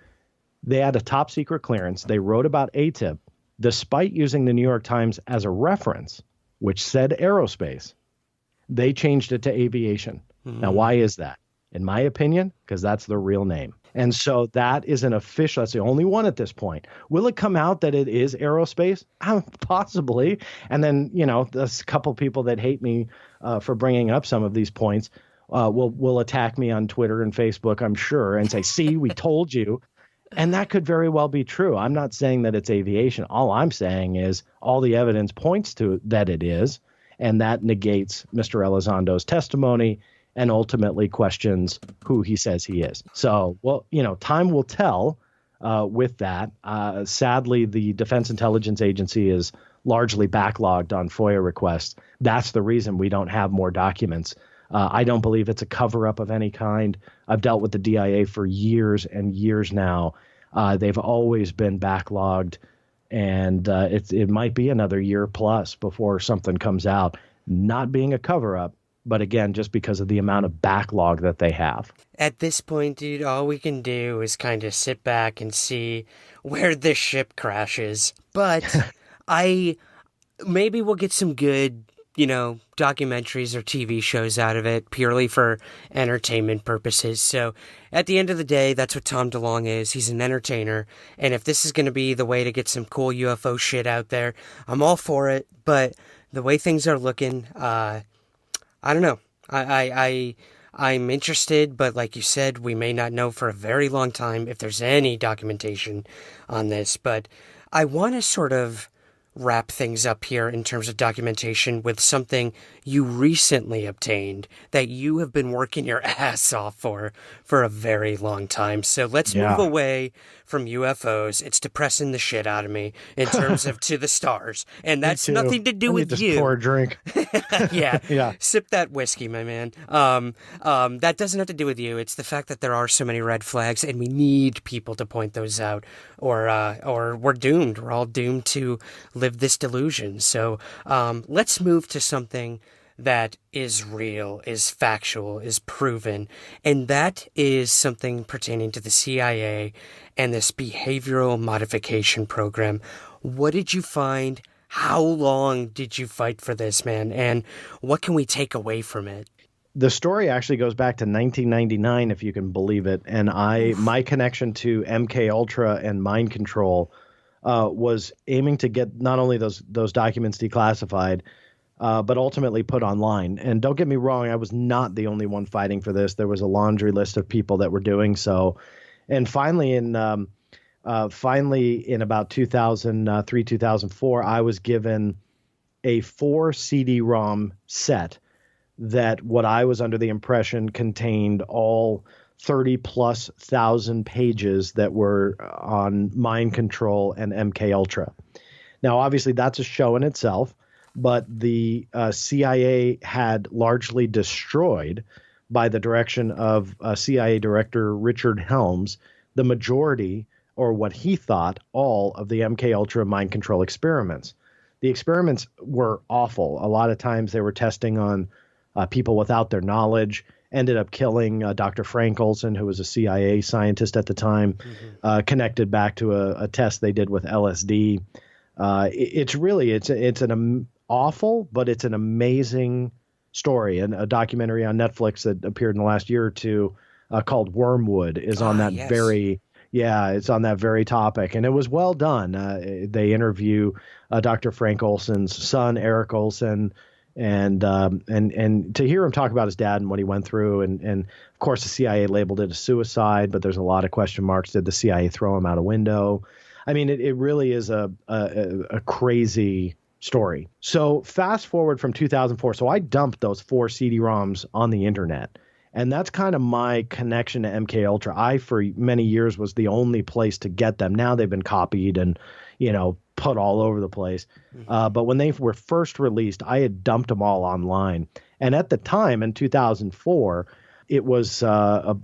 They had a top secret clearance. They wrote about AATIP, despite using the New York Times as a reference, which said aerospace. They changed it to aviation. Mm-hmm. Now, why is that? In my opinion, because that's the real name. And so that is an official, that's the only one at this point. Will it come out that it is aerospace? Possibly. And then, there's a couple people that hate me for bringing up some of these points will attack me on Twitter and Facebook, I'm sure, and say, see, we told you. And that could very well be true. I'm not saying that it's aviation. All I'm saying is all the evidence points to that it is, and that negates Mr. Elizondo's testimony and ultimately questions who he says he is. So, time will tell with that. Sadly, the Defense Intelligence Agency is largely backlogged on FOIA requests. That's the reason we don't have more documents. I don't believe it's a cover-up of any kind. I've dealt with the DIA for years and years now. They've always been backlogged, and it might be another year plus before something comes out. Not being a cover-up, but again, just because of the amount of backlog that they have. At this point, dude, all we can do is kind of sit back and see where this ship crashes. But maybe we'll get some good documentaries or TV shows out of it purely for entertainment purposes. So at the end of the day, that's what Tom DeLonge is. He's an entertainer. And if this is going to be the way to get some cool UFO shit out there, I'm all for it. But the way things are looking, I don't know. I'm interested, but like you said, we may not know for a very long time if there's any documentation on this. But I want to sort of wrap things up here in terms of documentation with something you recently obtained that you have been working your ass off for a very long time. So let's move away from UFOs. It's depressing the shit out of me in terms of To the Stars. And that's nothing to do with you. Pour a drink. Yeah. Sip that whiskey, my man. That doesn't have to do with you. It's the fact that there are so many red flags and we need people to point those out or we're doomed. We're all doomed to live this delusion. So let's move to something that is real, is factual, is proven, and that is something pertaining to the CIA and this Behavioral Modification Program. What did you find? How long did you fight for this, man? And what can we take away from it? The story actually goes back to 1999, if you can believe it. And my connection to MKULTRA and mind control was aiming to get not only those documents declassified, but ultimately put online. And don't get me wrong, I was not the only one fighting for this. There was a laundry list of people that were doing so. And finally, in about 2003, 2004, I was given a 4 CD-ROM set that what I was under the impression contained all 30+ thousand pages that were on mind control and MKUltra. Now, obviously, that's a show in itself, but the CIA had largely destroyed, by the direction of CIA Director Richard Helms, the majority, or what he thought, all of the MKUltra mind control experiments. The experiments were awful. A lot of times they were testing on people without their knowledge, ended up killing Dr. Frank Olson, who was a CIA scientist at the time, connected back to a test they did with LSD. It's an awful, but it's an amazing story. And a documentary on Netflix that appeared in the last year or two called Wormwood is on that it's on that very topic. And it was well done. They interview Dr. Frank Olson's son, Eric Olson, and to hear him talk about his dad and what he went through. And of course, the CIA labeled it a suicide, but there's a lot of question marks. Did the CIA throw him out a window? I mean, it really is a crazy story. So fast forward from 2004. So I dumped those 4 CD-ROMs on the internet. And that's kind of my connection to MKUltra. I, for many years, was the only place to get them. Now they've been copied and, put all over the place. But when they were first released, I had dumped them all online. And at the time, in 2004, it was over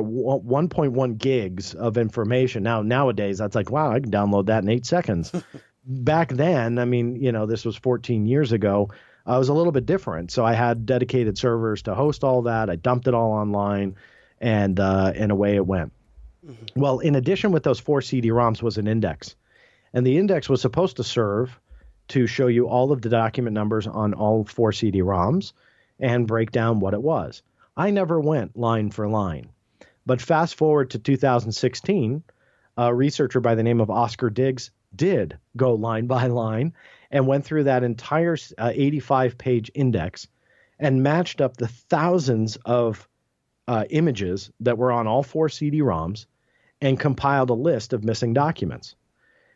1.1 gigs of information. Nowadays, that's like, wow, I can download that in 8 seconds. Back then, I mean, this was 14 years ago. It was a little bit different. So I had dedicated servers to host all that. I dumped it all online, and away it went. Mm-hmm. Well, in addition with those 4 CD-ROMs was an index. And the index was supposed to serve to show you all of the document numbers on all 4 CD-ROMs and break down what it was. I never went line for line. But fast forward to 2016, a researcher by the name of Oscar Diggs did go line by line and went through that entire 85-page index and matched up the thousands of images that were on all 4 CD-ROMs and compiled a list of missing documents.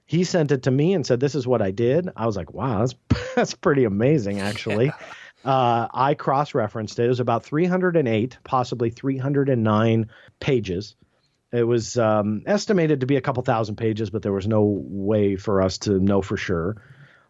He sent it to me and said, this is what I did. I was like, wow, that's pretty amazing, actually. I cross-referenced it. It was about 308, possibly 309 pages. It was estimated to be a couple thousand pages, but there was no way for us to know for sure.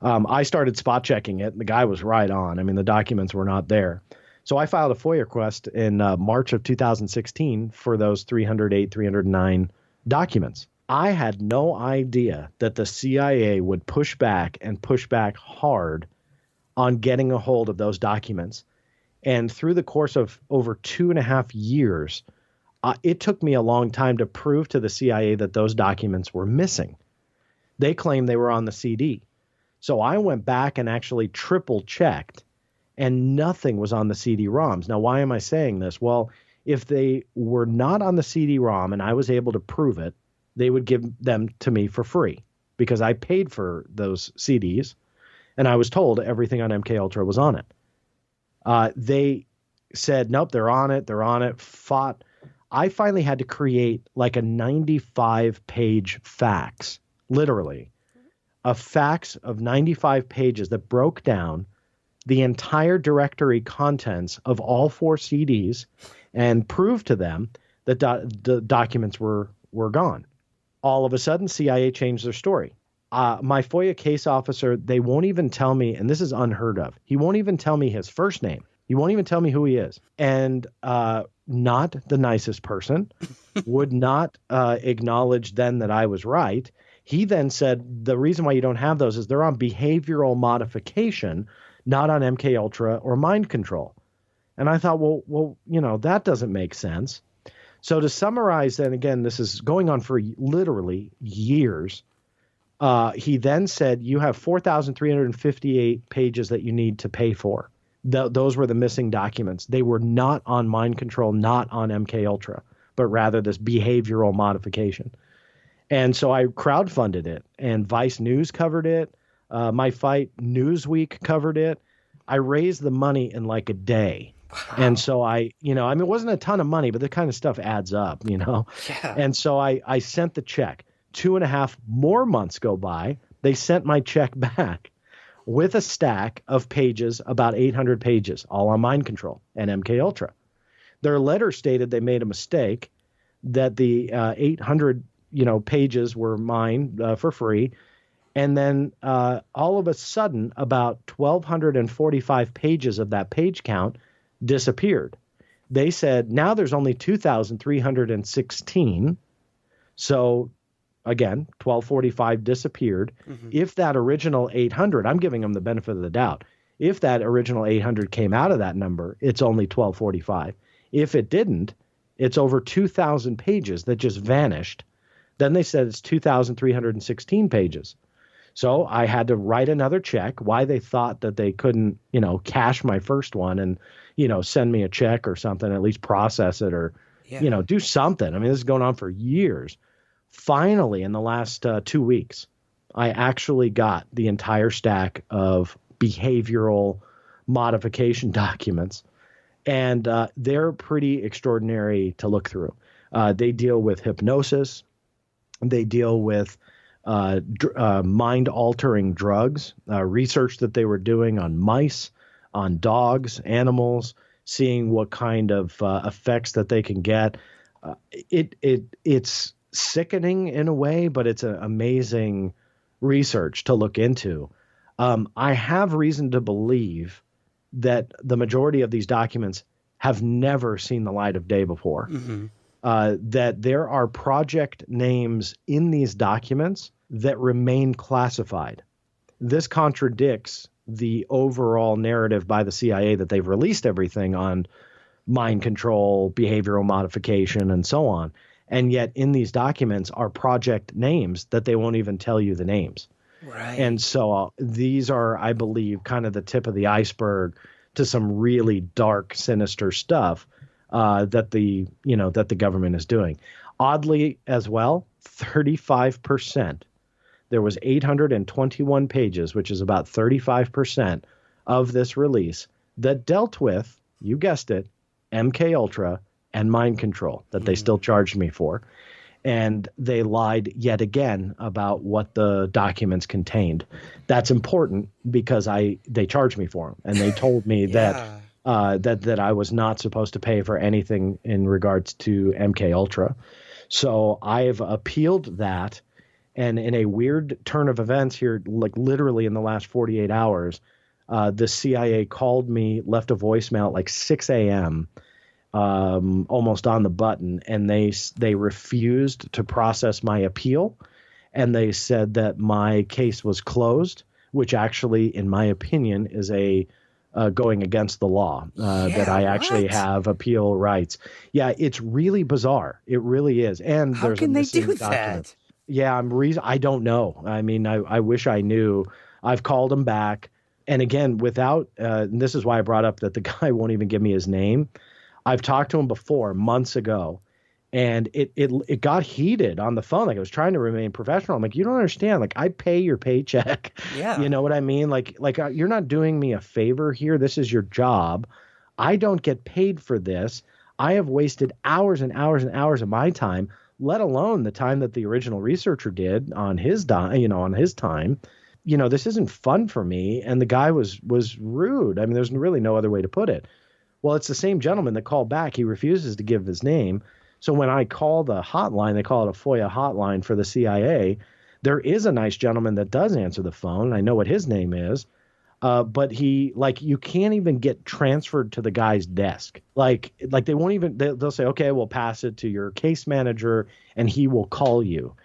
I started spot checking it, and the guy was right on. I mean, the documents were not there. So I filed a FOIA request in March of 2016 for those 308, 309 documents. I had no idea that the CIA would push back and push back hard on getting a hold of those documents. And through the course of over 2.5 years, it took me a long time to prove to the CIA that those documents were missing. They claimed they were on the CD. So I went back and actually triple checked, and nothing was on the CD-ROMs. Now, why am I saying this? Well, if they were not on the CD-ROM and I was able to prove it, they would give them to me for free because I paid for those CDs, and I was told everything on MKUltra was on it. They said, nope, they're on it. They're on it. Fought. I finally had to create like a 95-page fax, literally, a fax of 95 pages that broke down the entire directory contents of all 4 CDs and proved to them that the documents were gone. All of a sudden, CIA changed their story. My FOIA case officer, they won't even tell me, and this is unheard of, he won't even tell me his first name. He won't even tell me who he is. And not the nicest person, would not acknowledge then that I was right. He then said, the reason why you don't have those is they're on behavioral modification, not on MKUltra or mind control. And I thought, well, that doesn't make sense. So to summarize, then again, this is going on for literally years. He then said, you have 4,358 pages that you need to pay for. Those were the missing documents. They were not on mind control, not on MKUltra, but rather this behavioral modification. And so I crowdfunded it, and Vice News covered it. My Fight Newsweek covered it. I raised the money in like a day. Wow. And so it wasn't a ton of money, but the kind of stuff adds up, Yeah. And so I sent the check. 2.5 more months go by. They sent my check back with a stack of pages, about 800 pages, all on mind control and MKUltra. Their letter stated they made a mistake, that the 800 pages were mine for free. And then all of a sudden, about 1,245 pages of that page count disappeared. They said, now there's only 2,316. So again, 1,245 disappeared. Mm-hmm. If that original 800, I'm giving them the benefit of the doubt. If that original 800 came out of that number, it's only 1,245. If it didn't, it's over 2,000 pages that just vanished. Then they said it's 2,316 pages. So I had to write another check, why they thought that they couldn't, cash my first one and, send me a check or something, at least process it or, do something. I mean, this is going on for years. Finally, in the last 2 weeks, I actually got the entire stack of behavioral modification documents, and they're pretty extraordinary to look through. They deal with hypnosis. They deal with mind-altering drugs, research that they were doing on mice, on dogs, animals, seeing what kind of effects that they can get. It's sickening in a way, but it's an amazing research to look into. I have reason to believe that the majority of these documents have never seen the light of day before. Mm-hmm. That there are project names in these documents that remain classified. This contradicts the overall narrative by the CIA that they've released everything on mind control, behavioral modification, and so on. And yet in these documents are project names that they won't even tell you the names. Right. And so these are, I believe, kind of the tip of the iceberg to some really dark, sinister stuff that the government is doing. Oddly as well, 35%. There was 821 pages, which is about 35% of this release that dealt with, you guessed it, MKUltra and mind control that they still charged me for. And they lied yet again about what the documents contained. That's important because they charged me for them, and they told me that I was not supposed to pay for anything in regards to MKUltra. So I've appealed that, and in a weird turn of events here, like literally in the last 48 hours, the CIA called me, left a voicemail at like 6 a.m., almost on the button, and they refused to process my appeal, and they said that my case was closed, which actually, in my opinion, is going against the law, that I actually have appeal rights. Yeah, it's really bizarre. It really is. And how there's can a they missing do document. that? Yeah, I don't know. I mean, I wish I knew. I've called him back. And again, without, and this is why I brought up that the guy won't even give me his name. I've talked to him before, months ago, and it got heated on the phone. Like, I was trying to remain professional. I'm like, you don't understand. Like, I pay your paycheck. Yeah. You know what I mean? Like you're not doing me a favor here. This is your job. I don't get paid for this. I have wasted hours and hours and hours of my time, let alone the time that the original researcher did on his on his time. This isn't fun for me. And the guy was rude. I mean, there's really no other way to put it. Well, it's the same gentleman that called back. He refuses to give his name. So when I call the hotline, they call it a FOIA hotline for the CIA. There is a nice gentleman that does answer the phone. I know what his name is. But you can't even get transferred to the guy's desk. Like they won't even, they'll say, okay, we'll pass it to your case manager and he will call you.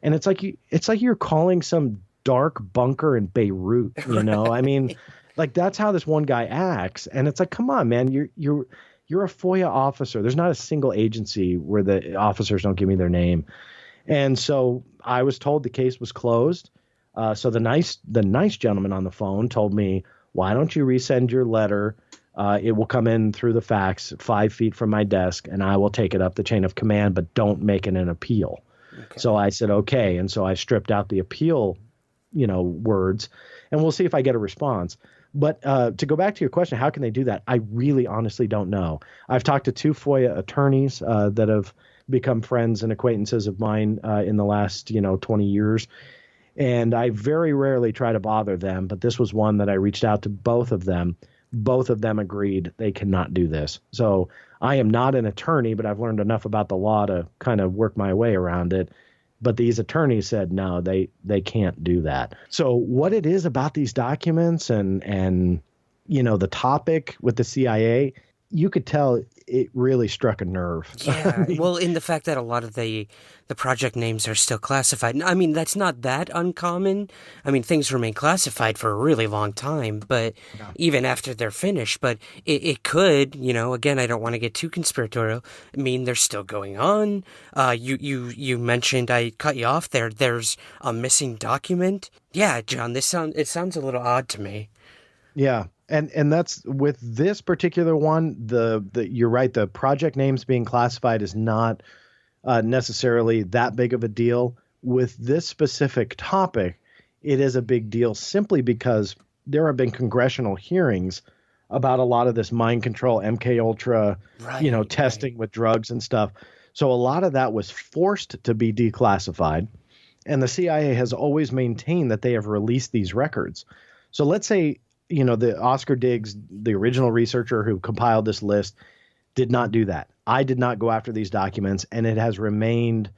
And it's like you're calling some dark bunker in Beirut, I mean, like, that's how this one guy acts. And it's like, come on, man, you're a FOIA officer. There's not a single agency where the officers don't give me their name. And so I was told the case was closed. So the nice gentleman on the phone told me, why don't you resend your letter? It will come in through the fax 5 feet from my desk, and I will take it up the chain of command, but don't make it an appeal. Okay. So I said, okay. And so I stripped out the appeal, words, and we'll see if I get a response. But to go back to your question, how can they do that? I really honestly don't know. I've talked to 2 FOIA attorneys that have become friends and acquaintances of mine in the last, 20 years. And I very rarely try to bother them. But this was one that I reached out to both of them. Both of them agreed they cannot do this. So I am not an attorney, but I've learned enough about the law to kind of work my way around it. But these attorneys said, no, they can't do that. So what it is about these documents and the topic with the CIA, you could tell it really struck a nerve. Yeah, well, in the fact that a lot of the project names are still classified. I mean, that's not that uncommon. I mean, things remain classified for a really long time, but even after they're finished. But it could, again, I don't want to get too conspiratorial, mean they're still going on. You mentioned, I cut you off there, there's a missing document. Yeah, John, it sounds a little odd to me. Yeah. And that's with this particular one, you're right. The project names being classified is not necessarily that big of a deal. With this specific topic, it is a big deal simply because there have been congressional hearings about a lot of this mind control, MKULTRA, testing with drugs and stuff. So a lot of that was forced to be declassified. And the CIA has always maintained that they have released these records. So let's say, the Oscar Diggs, the original researcher who compiled this list, did not do that. I did not go after these documents, and it has remained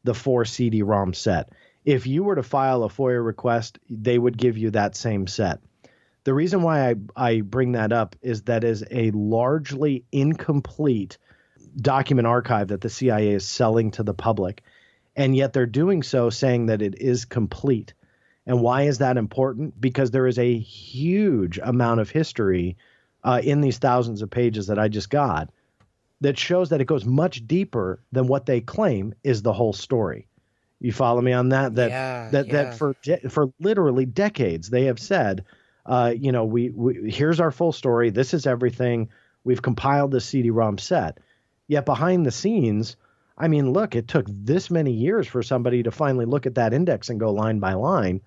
the 4 CD-ROM set. If you were to file a FOIA request, they would give you that same set. The reason why I bring that up is that is a largely incomplete document archive that the CIA is selling to the public, and yet they're doing so saying that it is complete. And why is that important? Because there is a huge amount of history in these thousands of pages that I just got that shows that it goes much deeper than what they claim is the whole story. You follow me on that? That for literally decades they have said, we here's our full story. This is everything. We've compiled this CD-ROM set. Yet behind the scenes, I mean, look, it took this many years for somebody to finally look at that index and go line by line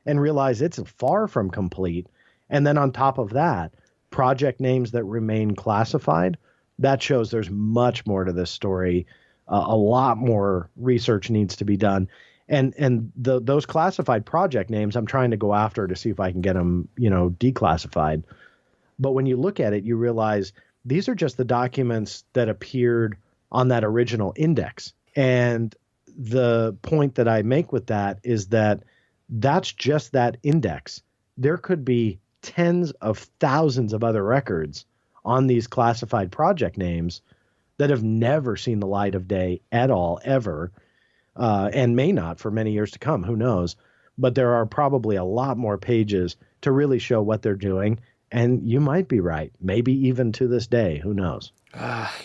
and realize it's far from complete. And then on top of that, project names that remain classified, that shows there's much more to this story. A lot more research needs to be done. And those classified project names, I'm trying to go after to see if I can get them, declassified. But when you look at it, you realize these are just the documents that appeared on that original index. And the point that I make with that is that that's just that index. There could be tens of thousands of other records on these classified project names that have never seen the light of day at all, ever, and may not for many years to come. Who knows? But there are probably a lot more pages to really show what they're doing. And you might be right. Maybe even to this day. Who knows?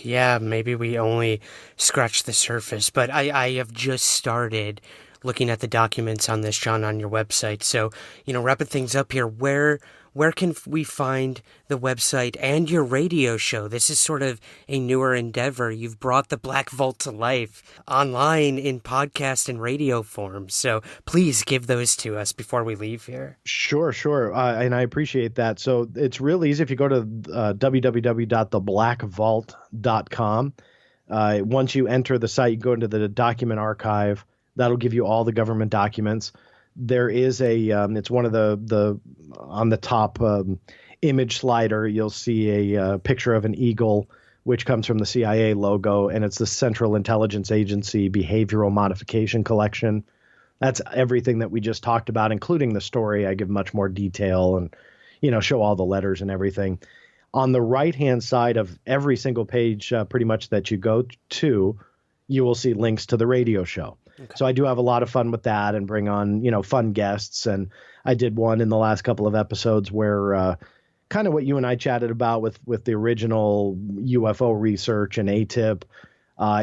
Yeah, maybe we only scratched the surface, but I have just started looking at the documents on this, John, on your website. So, wrapping things up here, where can we find the website and your radio show? This is sort of a newer endeavor. You've brought the Black Vault to life online in podcast and radio form. So please give those to us before we leave here. Sure. And I appreciate that. So it's real easy. If you go to www.theblackvault.com, once you enter the site, you go into the document archive. That'll give you all the government documents. There is it's one of the on the top image slider, you'll see a picture of an eagle, which comes from the CIA logo, and it's the Central Intelligence Agency Behavioral Modification Collection. That's everything that we just talked about, including the story. I give much more detail and, show all the letters and everything. On the right-hand side of every single page, pretty much that you go to, you will see links to the radio show. Okay. So I do have a lot of fun with that and bring on, fun guests. And I did one in the last couple of episodes where kind of what you and I chatted about with the original UFO research and AATIP.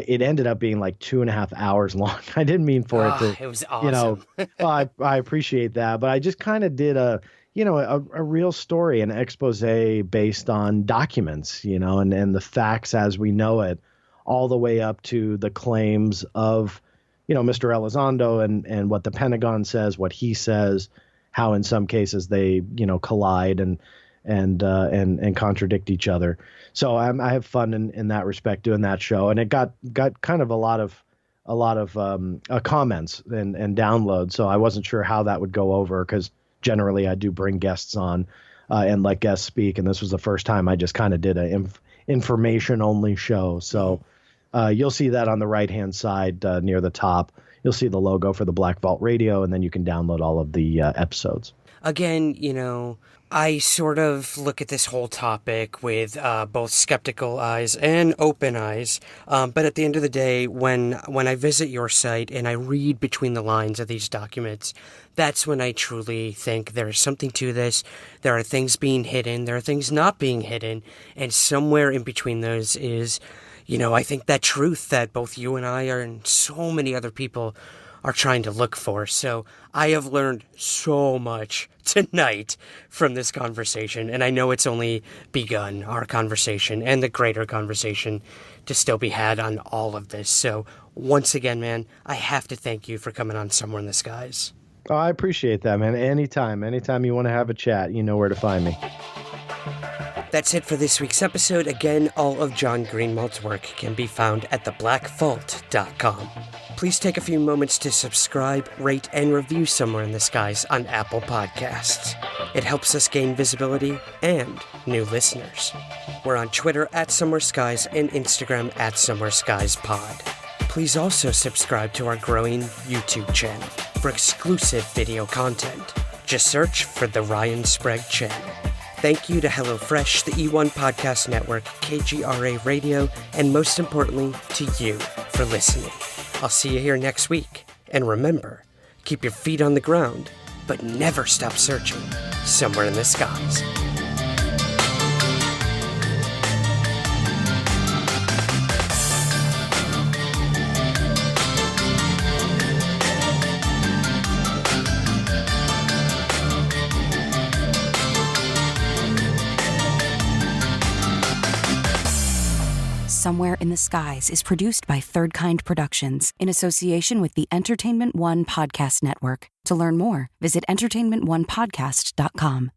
It ended up being like 2.5 hours long. I didn't mean for it to, it was awesome. I appreciate that. But I just kind of did a real story, an expose based on documents, and the facts as we know it, all the way up to the claims of, Mr. Elizondo and what the Pentagon says, what he says, how in some cases they, collide and contradict each other. So I have fun in that respect doing that show, and it got kind of a lot of comments and downloads. So I wasn't sure how that would go over, because generally I do bring guests on and let guests speak, and this was the first time I just kind of did a information only show. So you'll see that on the right-hand side near the top. You'll see the logo for the Black Vault Radio, and then you can download all of the episodes. Again, I sort of look at this whole topic with both skeptical eyes and open eyes. But at the end of the day, when I visit your site and I read between the lines of these documents, that's when I truly think there is something to this. There are things being hidden. There are things not being hidden. And somewhere in between those is, I think that truth that both you and I and so many other people are trying to look for. So I have learned so much tonight from this conversation, and I know it's only begun, our conversation and the greater conversation to still be had on all of this. So once again, man, I have to thank you for coming on Somewhere in the Skies. Oh, I appreciate that, man. Anytime you want to have a chat, you know where to find me. That's it for this week's episode. Again, all of John Greenewald's work can be found at theblackvault.com. Please take a few moments to subscribe, rate, and review Somewhere in the Skies on Apple Podcasts. It helps us gain visibility and new listeners. We're on Twitter at Somewhere Skies and Instagram at Somewhere Skies Pod. Please also subscribe to our growing YouTube channel for exclusive video content. Just search for the Ryan Sprague channel. Thank you to HelloFresh, the E1 Podcast Network, KGRA Radio, and most importantly, to you for listening. I'll see you here next week. And remember, keep your feet on the ground, but never stop searching somewhere in the skies. Somewhere in the Skies is produced by Third Kind Productions in association with the Entertainment One Podcast Network. To learn more, visit entertainmentonepodcast.com.